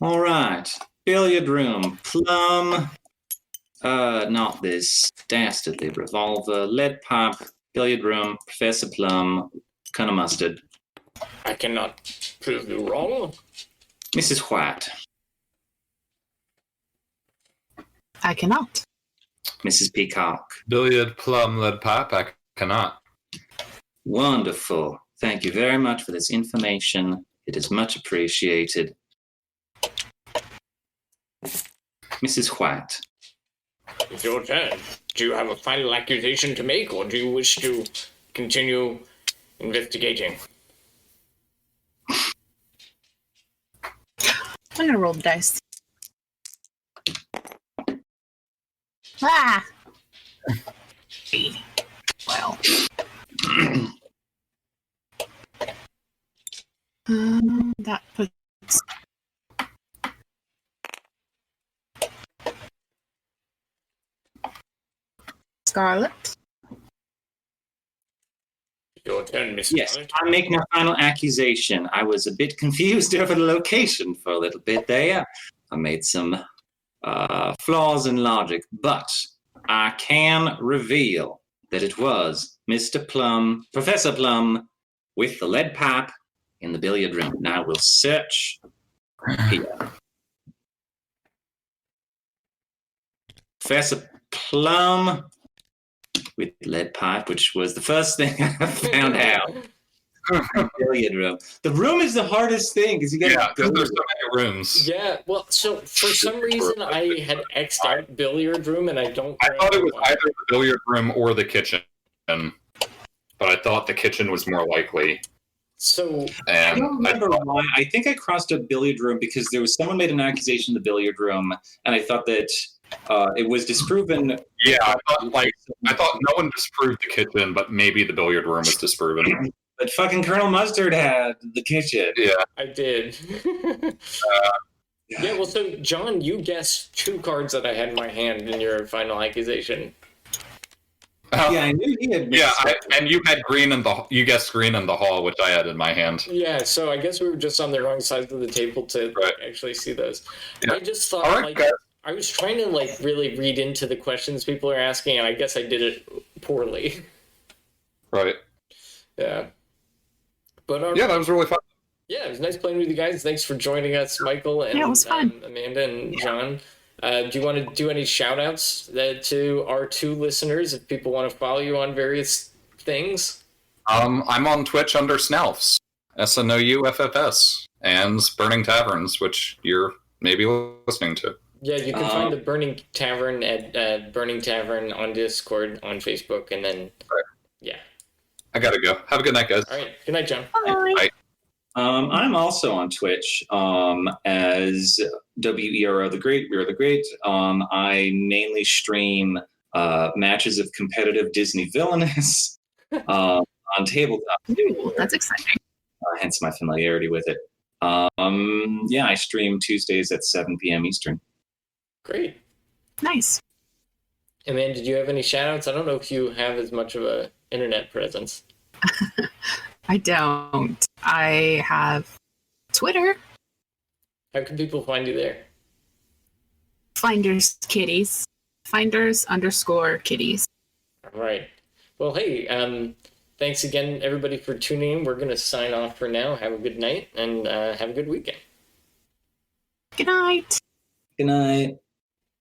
All right. Billiard room. Plum. Not this dastardly revolver. Lead pipe. Billiard room. Professor Plum. Colonel Mustard. I cannot prove you wrong. Mrs. White. I cannot. Mrs. Peacock. Billiard, plum, lead pipe. I cannot. Wonderful. Thank you very much for this information. It is much appreciated. Mrs. White. It's your turn. Do you have a final accusation to make, or do you wish to continue investigating? I'm gonna roll the dice. Ah! Well. That puts Scarlet. Your turn, Miss Yes, Scarlet. I'm making a final accusation. I was a bit confused over the location for a little bit there. I made some flaws in logic, but I can reveal that it was Mr. Plum, Professor Plum, with the lead pipe in the billiard room. Now we'll search here. Professor Plum with lead pipe, which was the first thing I found out. Billiard room. The room is the hardest thing because you got Yeah, because there's so many rooms. Yeah, well, so for some reason I had X'd out billiard room, and I don't. I thought it was either the billiard room or the kitchen, but I thought the kitchen was more likely. So I And don't remember why. I think I crossed a billiard room because there was someone made an accusation in the billiard room, and I thought that it was disproven. yeah, I thought no one disproved the kitchen, but maybe the billiard room was disproven. But fucking Colonel Mustard had the kitchen. Yeah, I did. Yeah, well, so John, you guessed 2 cards that I had in my hand in your final accusation. Yeah, I knew he had. yeah, and you had green in the you guessed green in the hall, which I had in my hand. Yeah, so I guess we were just on the wrong sides of the table to Right. actually see those. Yeah. I just thought, All right, like, guys. I was trying to, like, really read into the questions people are asking, and I guess I did it poorly. Right. Yeah. But Yeah, that was really fun. yeah, it was nice playing with you guys. Thanks for joining us, Michael and Yeah, it was fun. Amanda and John. Do you want to do any shout outs to our 2 listeners if people want to follow you on various things? I'm on Twitch under Snouffs, SNOUFFS, and Burning Taverns, which you're maybe listening to. Yeah, you can find the Burning Tavern at Burning Tavern on Discord, on Facebook, and then, Right. yeah. I gotta go. Have a good night, guys. All right. Good night, John. Bye. Bye. I'm also on Twitch as WERO the Great. We are the Great. I mainly stream matches of competitive Disney villainous on tabletop. Ooh, that's exciting. Hence my familiarity with it. Yeah, I stream Tuesdays at 7 p.m. Eastern. Great. Nice. And man, did you have any shout-outs? I don't know if you have as much of a internet presence. I don't. I have Twitter. How can people find you there? Finders Kitties. Finders_kitties. All right. Well, hey, thanks again, everybody, for tuning in. We're going to sign off for now. Have a good night and have a good weekend. Good night. Good night.